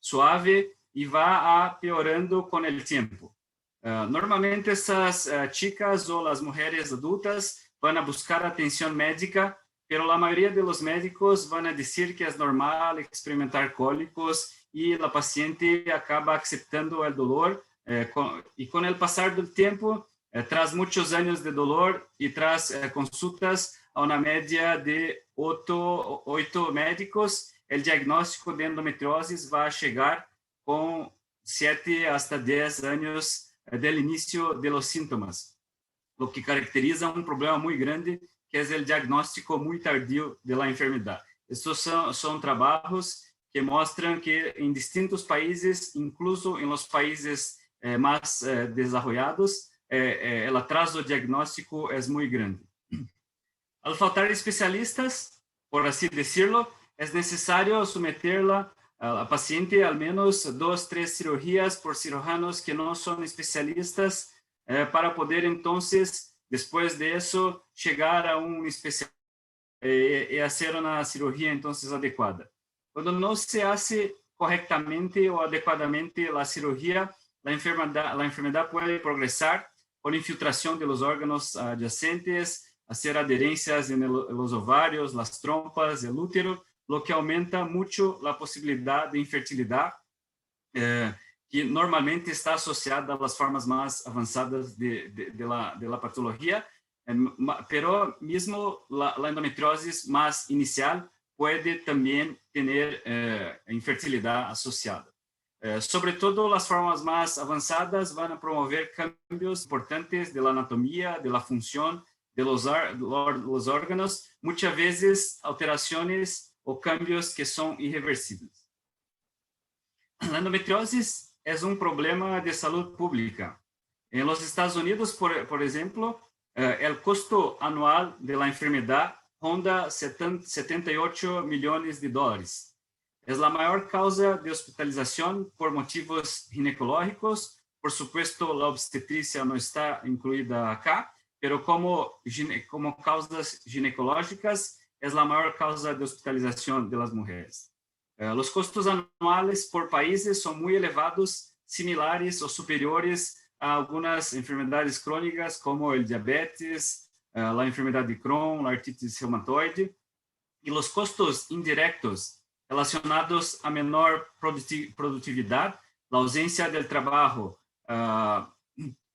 suave y va peorando con el tiempo. Normalmente estas chicas o las mujeres adultas van a buscar atención médica, pero la mayoría de los médicos van a decir que es normal experimentar cólicos y la paciente acaba aceptando el dolor y con el pasar del tiempo, tras muchos años de dolor y tras consultas a una media de 8 médicos, el diagnóstico de endometriosis va a llegar con 7 hasta 10 años del inicio de los síntomas, lo que caracteriza un problema muy grande, que es el diagnóstico muy tardío de la enfermedad. Estos son trabajos que muestran que en distintos países, incluso en los países más desarrollados, el atraso diagnóstico es muy grande. Al faltar especialistas, por así decirlo, es necesario someterla a la paciente al menos 2-3 cirugías por cirujanos que no son especialistas para poder entonces, después de eso, llegar a un especialista y hacer una cirugía entonces adecuada. Cuando no se hace correctamente o adecuadamente la cirugía, la enfermedad puede progresar por infiltración de los órganos adyacentes, hacer adherencias en los ovarios, las trompas, el útero, lo que aumenta mucho la posibilidad de infertilidad, que normalmente está asociada a las formas más avanzadas de la patología, pero mismo la endometriosis más inicial puede también tener infertilidad asociada. Sobre todo las formas más avanzadas van a promover cambios importantes de la anatomía, de la función de los órganos, muchas veces alteraciones o cambios que son irreversibles. La endometriosis es un problema de salud pública. En los Estados Unidos, por ejemplo, el costo anual de la enfermedad ronda 78 millones de dólares. Es la mayor causa de hospitalización por motivos ginecológicos. Por supuesto, la obstetricia no está incluida acá, pero como causas ginecológicas es la mayor causa de hospitalización de las mujeres. Los costos anuales por países son muy elevados, similares o superiores a algunas enfermedades crónicas como el diabetes, la enfermedad de Crohn, la artritis reumatoide, y los costos indirectos relacionados a menor productividad, la ausencia del trabajo,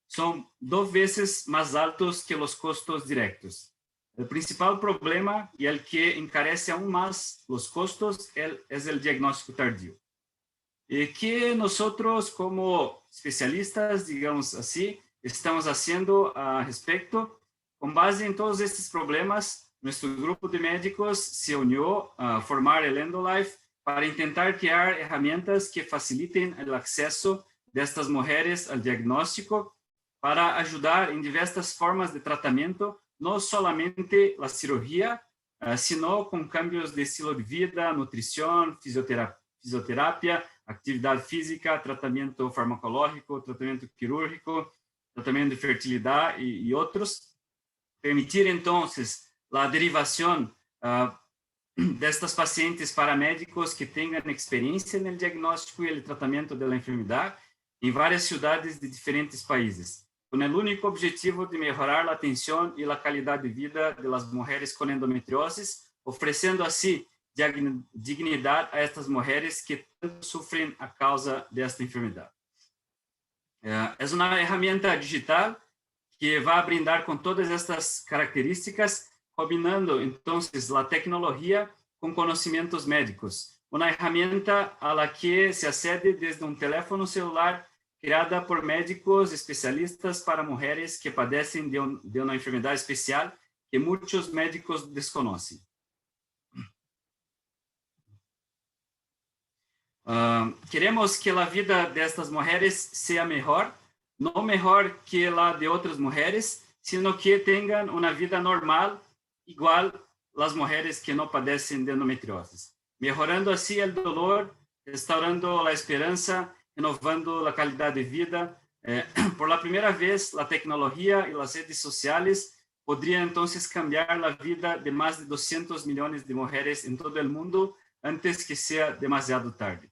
son 2 veces más altos que los costos directos. El principal problema y el que encarece aún más los costos es el diagnóstico tardío. ¿Qué nosotros como especialistas, digamos así, estamos haciendo al respecto? Con base en todos estos problemas, nuestro grupo de médicos se unió a formar el EndoLife para intentar crear herramientas que faciliten el acceso de estas mujeres al diagnóstico, para ayudar en diversas formas de tratamiento, no solamente la cirugía, sino con cambios de estilo de vida, nutrición, fisioterapia, actividad física, tratamiento farmacológico, tratamiento quirúrgico, tratamiento de fertilidad y otros. Permitir entonces la derivación de estas pacientes para médicos que tengan experiencia en el diagnóstico y el tratamiento de la enfermedad en varias ciudades de diferentes países, con el único objetivo de mejorar la atención y la calidad de vida de las mujeres con endometriosis, ofreciendo así dignidad a estas mujeres que tanto sufren a causa de esta enfermedad. Es una herramienta digital que va a brindar con todas estas características, combinando entonces la tecnología con conocimientos médicos. Una herramienta a la que se accede desde un teléfono celular creada por médicos especialistas para mujeres que padecen de una enfermedad especial que muchos médicos desconocen. Queremos que la vida de estas mujeres sea mejor, no mejor que la de otras mujeres, sino que tengan una vida normal, igual las mujeres que no padecen de endometriosis, mejorando así el dolor, restaurando la esperanza, renovando la calidad de vida. Por la primera vez, la tecnología y las redes sociales podrían entonces cambiar la vida de más de 200 millones de mujeres en todo el mundo antes que sea demasiado tarde.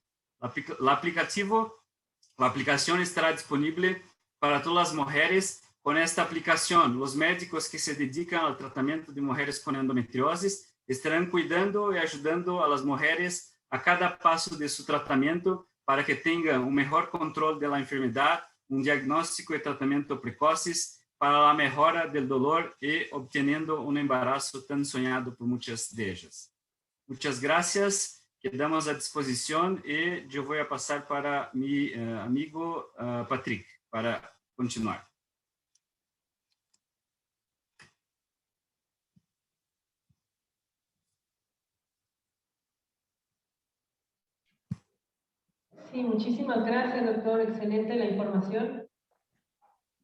La aplicación estará disponible para todas las mujeres. Con esta aplicación, los médicos que se dedican al tratamiento de mujeres con endometriosis estarán cuidando y ayudando a las mujeres a cada paso de su tratamiento para que tengan un mejor control de la enfermedad, un diagnóstico y tratamiento precoces para la mejora del dolor y obteniendo un embarazo tan soñado por muchas de ellas. Muchas gracias. Quedamos a disposición y yo voy a pasar para mi amigo Patrick para continuar.
Sí, muchísimas gracias, doctor. Excelente la información.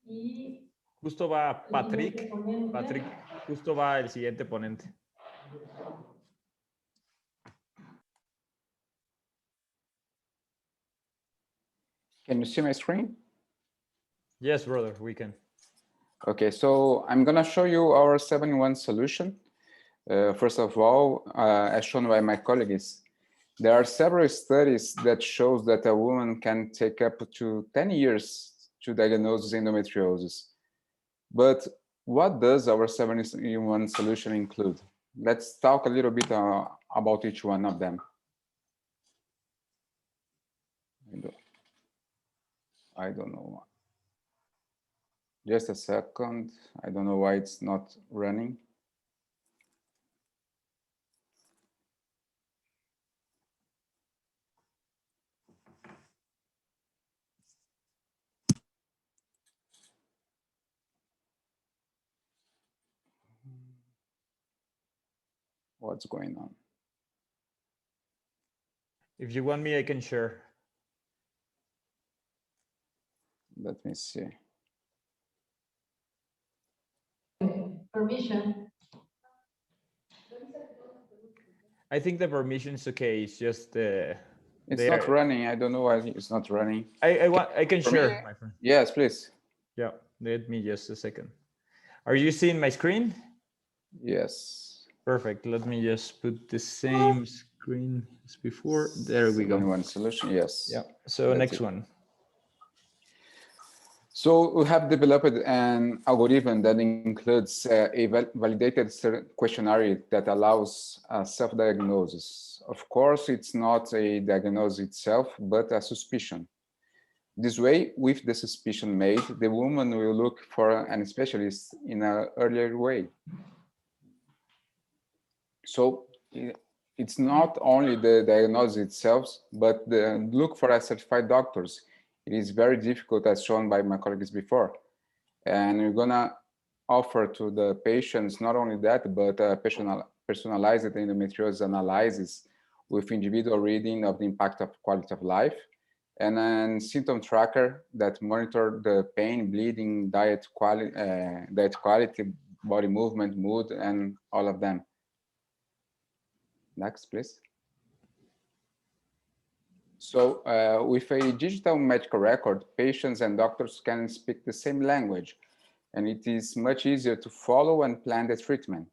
Y
justo va Patrick. Patrick, justo va el siguiente ponente.
Can you see my screen?
Yes, brother, we can.
Okay, so I'm gonna show you our 7-in-1 solution. First of all, as shown by my colleagues, there are several studies that shows that a woman can take up to 10 years to diagnose endometriosis. But what does our 7-in-1 solution include? Let's talk a little bit about each one of them. I don't know. Just a second. I don't know why it's not running. What's going on?
If you want me, I can share.
Let me see.
Permission.
I think the permission is okay. It's just
it's not running. I don't know why it's not running.
I can share, my friend.
Yes, please.
Yeah, let me just a second. Are you seeing my screen?
Yes.
Perfect. Let me just put the same screen as before. There we go.
One solution. Yes.
Yeah. So next one.
So we have developed an algorithm that includes a validated questionnaire that allows self-diagnosis. Of course, it's not a diagnosis itself, but a suspicion. This way, with the suspicion made, the woman will look for a specialist in an earlier way. So it's not only the diagnosis itself, but the look for a certified doctors. It is very difficult, as shown by my colleagues before. And we're gonna offer to the patients not only that, but personalized endometriosis analysis with individual reading of the impact of quality of life, and a symptom tracker that monitor the pain, bleeding, diet quality, body movement, mood, and all of them. Next, please. So with a digital medical record, patients and doctors can speak the same language, and it is much easier to follow and plan the treatment.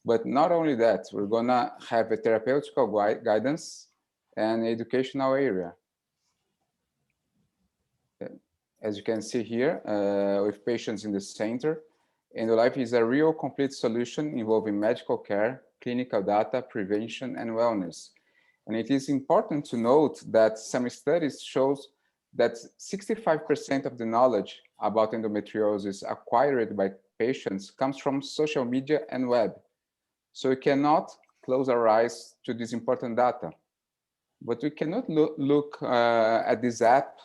But not only that, we're gonna have a therapeutical guidance and educational area. As you can see here, with patients in the center, EndoLife is a real complete solution involving medical care, clinical data, prevention, and wellness. And it is important to note that some studies shows that 65% of the knowledge about endometriosis acquired by patients comes from social media and web. So we cannot close our eyes to this important data. But we cannot look at this app,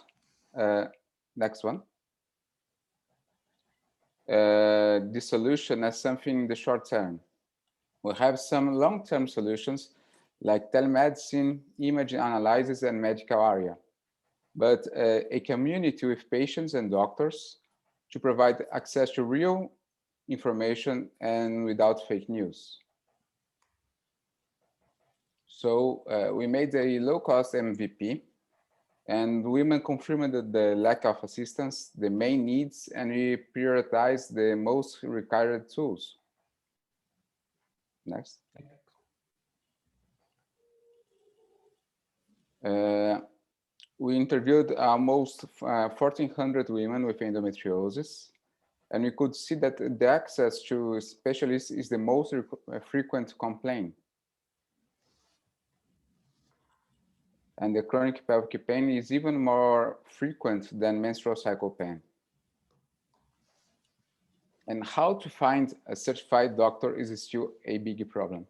next one, this solution as something in the short term. We have some long-term solutions like telemedicine, image analysis, and medical area. But a community with patients and doctors to provide access to real information and without fake news. So we made a low-cost MVP, and women confirmed the lack of assistance, the main needs, and we prioritized the most required tools. Next. We interviewed almost 1,400 women with endometriosis, and we could see that the access to specialists is the most frequent complaint. And the chronic pelvic pain is even more frequent than menstrual cycle pain. And how to find a certified doctor is still a big problem.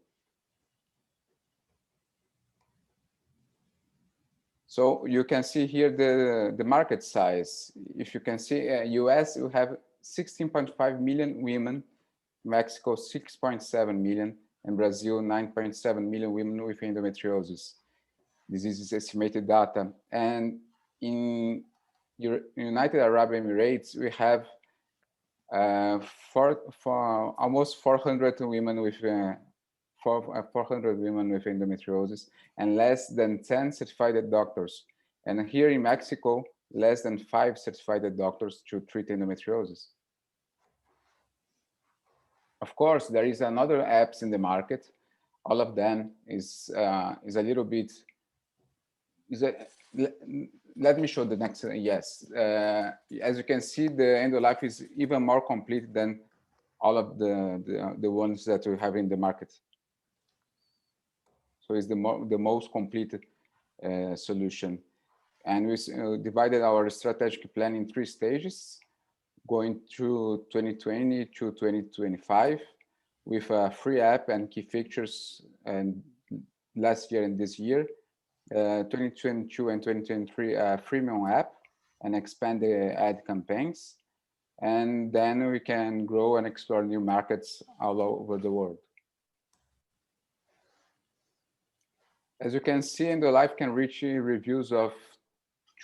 So you can see here the market size. If you can see, US, you have 16.5 million women, Mexico 6.7 million, and Brazil 9.7 million women with endometriosis. This is estimated data. And in United Arab Emirates, we have almost 400 women with 400 women with endometriosis and less than 10 certified doctors. And here in Mexico, less than 5 certified doctors to treat endometriosis. Of course, there is another apps in the market. All of them is a little bit. Let me show the next. Yes, as you can see, the EndoLife is even more complete than all of the ones that we have in the market. So it's the most complete solution. And we divided our strategic plan in 3 stages, going through 2020 to 2025, with a free app and key features. And last year and this year, 2022 and 2023, a freemium app, and expand the ad campaigns. And then we can grow and explore new markets all over the world. As you can see, EndoLife can reach reviews of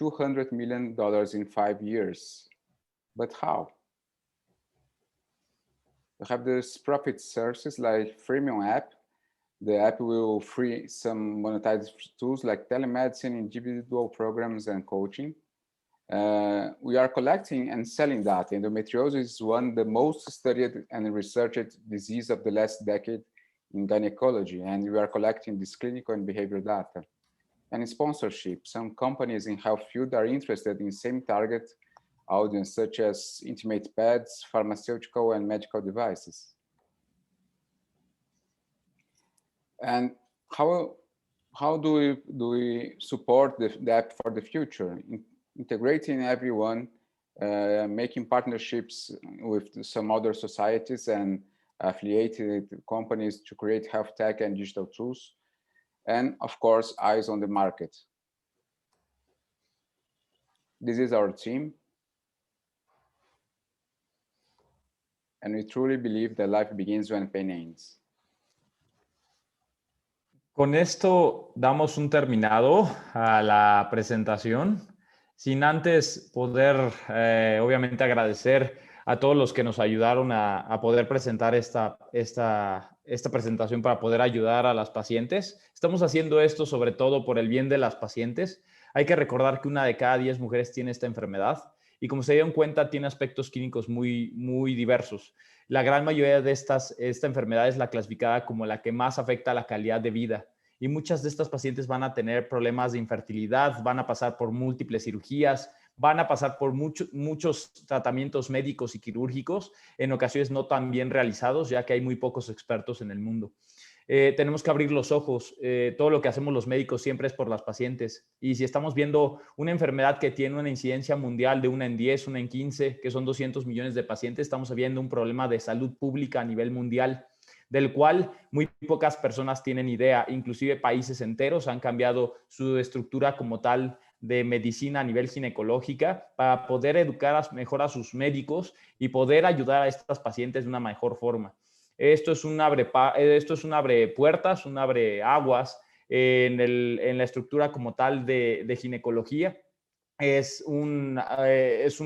$200 million in 5 years. But how? We have this profit sources like freemium app. The app will free some monetized tools like telemedicine, individual programs, and coaching. We are collecting and selling data. Endometriosis is one of the most studied and researched disease of the last decade in gynecology, and we are collecting this clinical and behavioral data. And sponsorship. Some companies in health field are interested in same target audience, such as intimate pads, pharmaceutical, and medical devices. And how do we support the app for the future? Integrating everyone, making partnerships with some other societies and affiliated companies to create health tech and digital tools. And of course, eyes on the market. This is our team. And we truly believe that life begins when pain ends.
Con esto damos un terminado a la presentación, sin antes poder, obviamente, agradecer a todos los que nos ayudaron a poder presentar esta presentación para poder ayudar a las pacientes. Estamos haciendo esto sobre todo por el bien de las pacientes. Hay que recordar que 1 de cada 10 mujeres tiene esta enfermedad y, como se dieron cuenta, tiene aspectos clínicos muy diversos. la gran mayoría de esta enfermedad es la clasificada como la que más afecta a la calidad de vida. Y muchas de estas pacientes van a tener problemas de infertilidad, van a pasar por múltiples cirugías, van a pasar por muchos tratamientos médicos y quirúrgicos, en ocasiones no tan bien realizados, ya que hay muy pocos expertos en el mundo. Tenemos que abrir los ojos. Todo lo que hacemos los médicos siempre es por las pacientes. Y si estamos viendo una enfermedad que tiene una incidencia mundial de 1 en 10, 1 en 15, que son 200 millones de pacientes, estamos viendo un problema de salud pública a nivel mundial, del cual muy pocas personas tienen idea. Inclusive países enteros han cambiado su estructura como tal de medicina a nivel ginecológica para poder educar mejor a sus médicos y poder ayudar a estas pacientes de una mejor forma. Esto es un abre puertas, un abre aguas en la estructura como tal de ginecología. Es un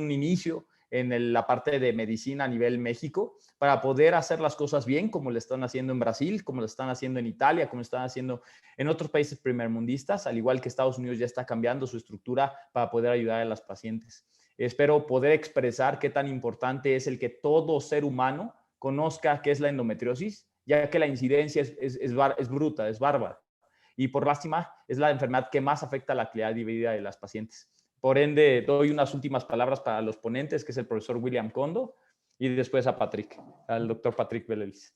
inicio en la parte de medicina a nivel México para poder hacer las cosas bien, como lo están haciendo en Brasil, como lo están haciendo en Italia, como lo están haciendo en otros países primermundistas, al igual que Estados Unidos ya está cambiando su estructura para poder ayudar a las pacientes. Espero poder expresar qué tan importante es el que todo ser humano conozca qué es la endometriosis, ya que la incidencia es bruta, es bárbara. Y por lástima, es la enfermedad que más afecta a la calidad de vida de las pacientes. Por ende, doy unas últimas palabras para los ponentes, que es el profesor William Kondo, y después a Patrick, al doctor Patrick Vélez.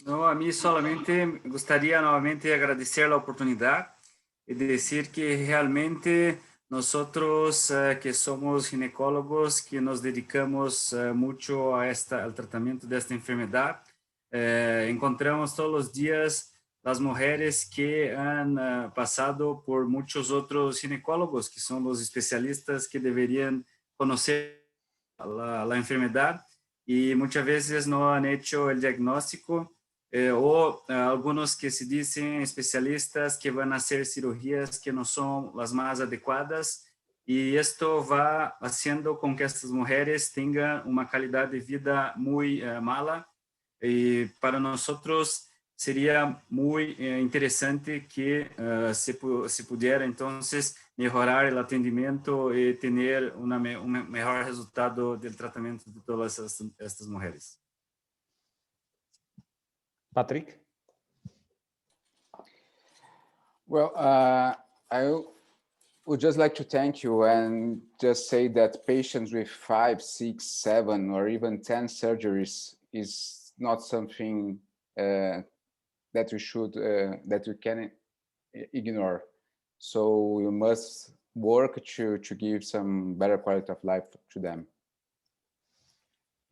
No, a mí solamente me gustaría nuevamente agradecer la oportunidad y decir que realmente nosotros que somos ginecólogos, que nos dedicamos mucho al tratamiento de esta enfermedad, encontramos todos los días las mujeres que han pasado por muchos otros ginecólogos, que son los especialistas que deberían conocer la enfermedad y muchas veces no han hecho el diagnóstico. O algunos que se dicen especialistas que van a hacer cirugías que no son las más adecuadas, y esto va haciendo con que estas mujeres tengan una calidad de vida muy mala. Y para nosotros sería muy interesante que se pudiera entonces mejorar el atendimiento y tener un mejor resultado del tratamiento de todas estas mujeres.
Patrick?
Well, I would just like to thank you and just say that patients with 5, 6, 7, or even 10 surgeries is not something that we can ignore. So we must work to give some better quality of life to them.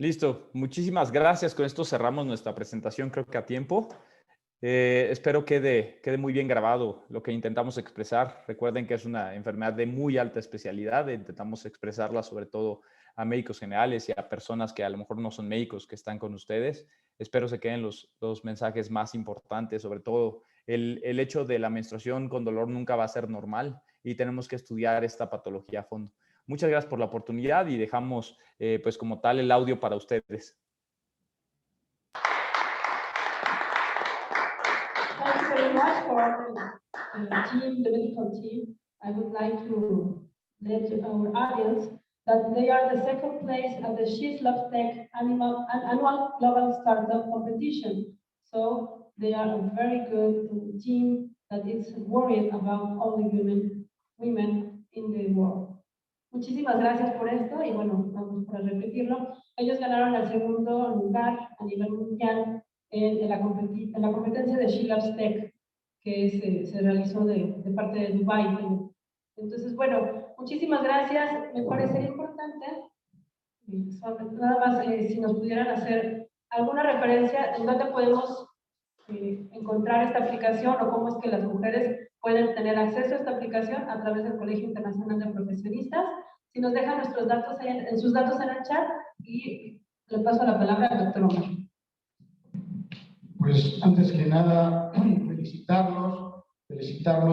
Listo, muchísimas gracias. Con esto cerramos nuestra presentación, creo que a tiempo. Espero quede muy bien grabado lo que intentamos expresar. Recuerden que es una enfermedad de muy alta especialidad. Intentamos expresarla sobre todo a médicos generales y a personas que a lo mejor no son médicos que están con ustedes. Espero se queden los mensajes más importantes, sobre todo el hecho de la menstruación con dolor nunca va a ser normal y tenemos que estudiar esta patología a fondo. Muchas gracias por la oportunidad y dejamos pues como tal el audio para ustedes.
Thank you very much for the medical team. I would like to let our audience that they are the second place at the SheSlabTech annual global startup competition. So they are a very good team that is worried about all the women in the world. Muchísimas gracias por esto y bueno, vamos para repetirlo. Ellos ganaron el segundo lugar a nivel mundial en la competencia de SheSlabTech que se realizó de parte de Dubái. Entonces, bueno, muchísimas gracias. Me parecería importante, nada más, si nos pudieran hacer alguna referencia en dónde podemos encontrar esta aplicación o cómo es que las mujeres pueden tener acceso a esta aplicación a través del Colegio Internacional de Profesionistas. Si nos dejan nuestros datos sus datos en el chat y le paso la palabra al doctor Omar.
Pues antes que nada, felicitarlos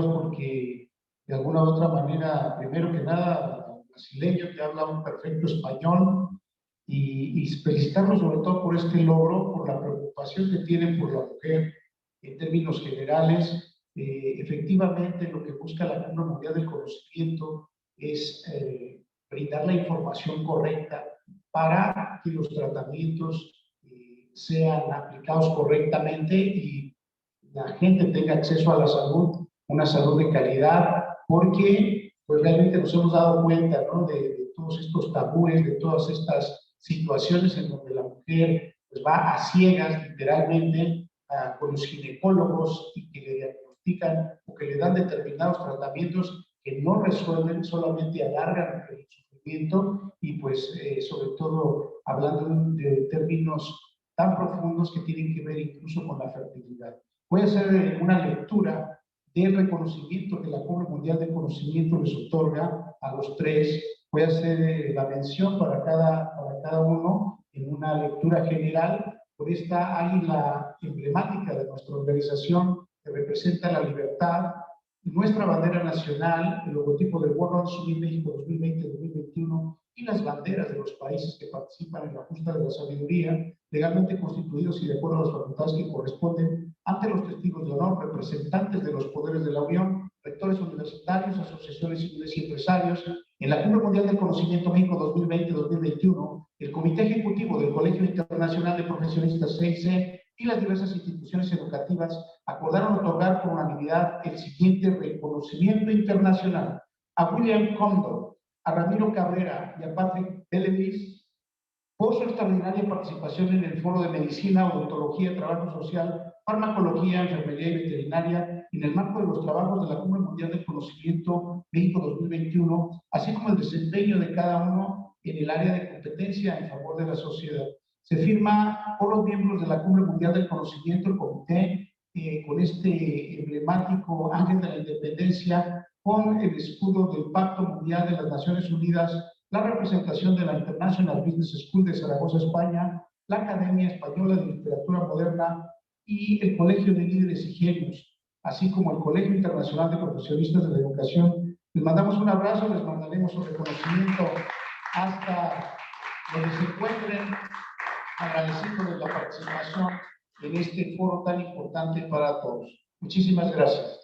porque de alguna u otra manera, primero que nada, brasileño que habla un perfecto español y felicitarlos sobre todo por este logro, por la preocupación que tienen por la mujer en términos generales. Efectivamente, lo que busca la Cumbre Mundial del Conocimiento es brindar la información correcta para que los tratamientos sean aplicados correctamente y la gente tenga acceso a la salud, una salud de calidad, porque pues realmente nos hemos dado cuenta, ¿no?, de todos estos tabúes, de todas estas situaciones en donde la mujer pues, va a ciegas literalmente con los ginecólogos y que le diagnostican o que le dan determinados tratamientos que no resuelven, solamente alargan el sufrimiento y pues sobre todo hablando de términos tan profundos que tienen que ver incluso con la fertilidad. Voy a hacer una lectura del reconocimiento que la Cumbre Mundial de Conocimiento les otorga a los tres. Voy a hacer la mención para cada uno en una lectura general por esta águila emblemática de nuestra organización que representa la libertad, nuestra bandera nacional, el logotipo del World Summit México 2020-2021 y las banderas de los países que participan en la justa de la sabiduría, legalmente constituidos y de acuerdo a las facultades que corresponden ante los testigos de honor, representantes de los poderes de la Unión, rectores universitarios, asociaciones civiles y empresarios. En la Cumbre Mundial del Conocimiento México 2020-2021, el Comité Ejecutivo del Colegio Internacional de Profesionistas CIC y las diversas instituciones educativas acordaron otorgar por unanimidad el siguiente reconocimiento internacional: a William Condor, a Ramiro Cabrera y a Patrick Belevis por su extraordinaria participación en el Foro de Medicina, Odontología, Trabajo Social, Farmacología, Enfermería y Veterinaria en el marco de los trabajos de la Cumbre Mundial del Conocimiento México 2021, así como el desempeño de cada uno en el área de competencia en favor de la sociedad. Se firma por los miembros de la Cumbre Mundial del Conocimiento, el comité, con este emblemático ángel de la independencia, con el escudo del Pacto Mundial de las Naciones Unidas, la representación de la International Business School de Zaragoza, España, la Academia Española de Literatura Moderna y el Colegio de Líderes y Genios, así como el Colegio Internacional de Profesionistas de la Educación. Les mandamos un abrazo, les mandaremos un reconocimiento hasta donde se encuentren, agradeciéndoles la participación en este foro tan importante para todos. Muchísimas gracias.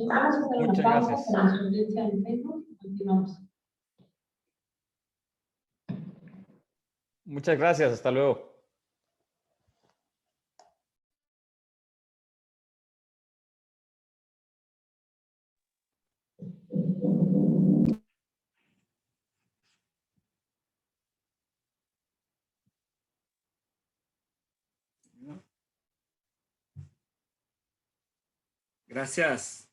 Vamos a hacer
Muchas
una pausa
gracias.
para nuestra audiencia en Facebook y continuamos.
Muchas gracias, hasta luego.
Gracias.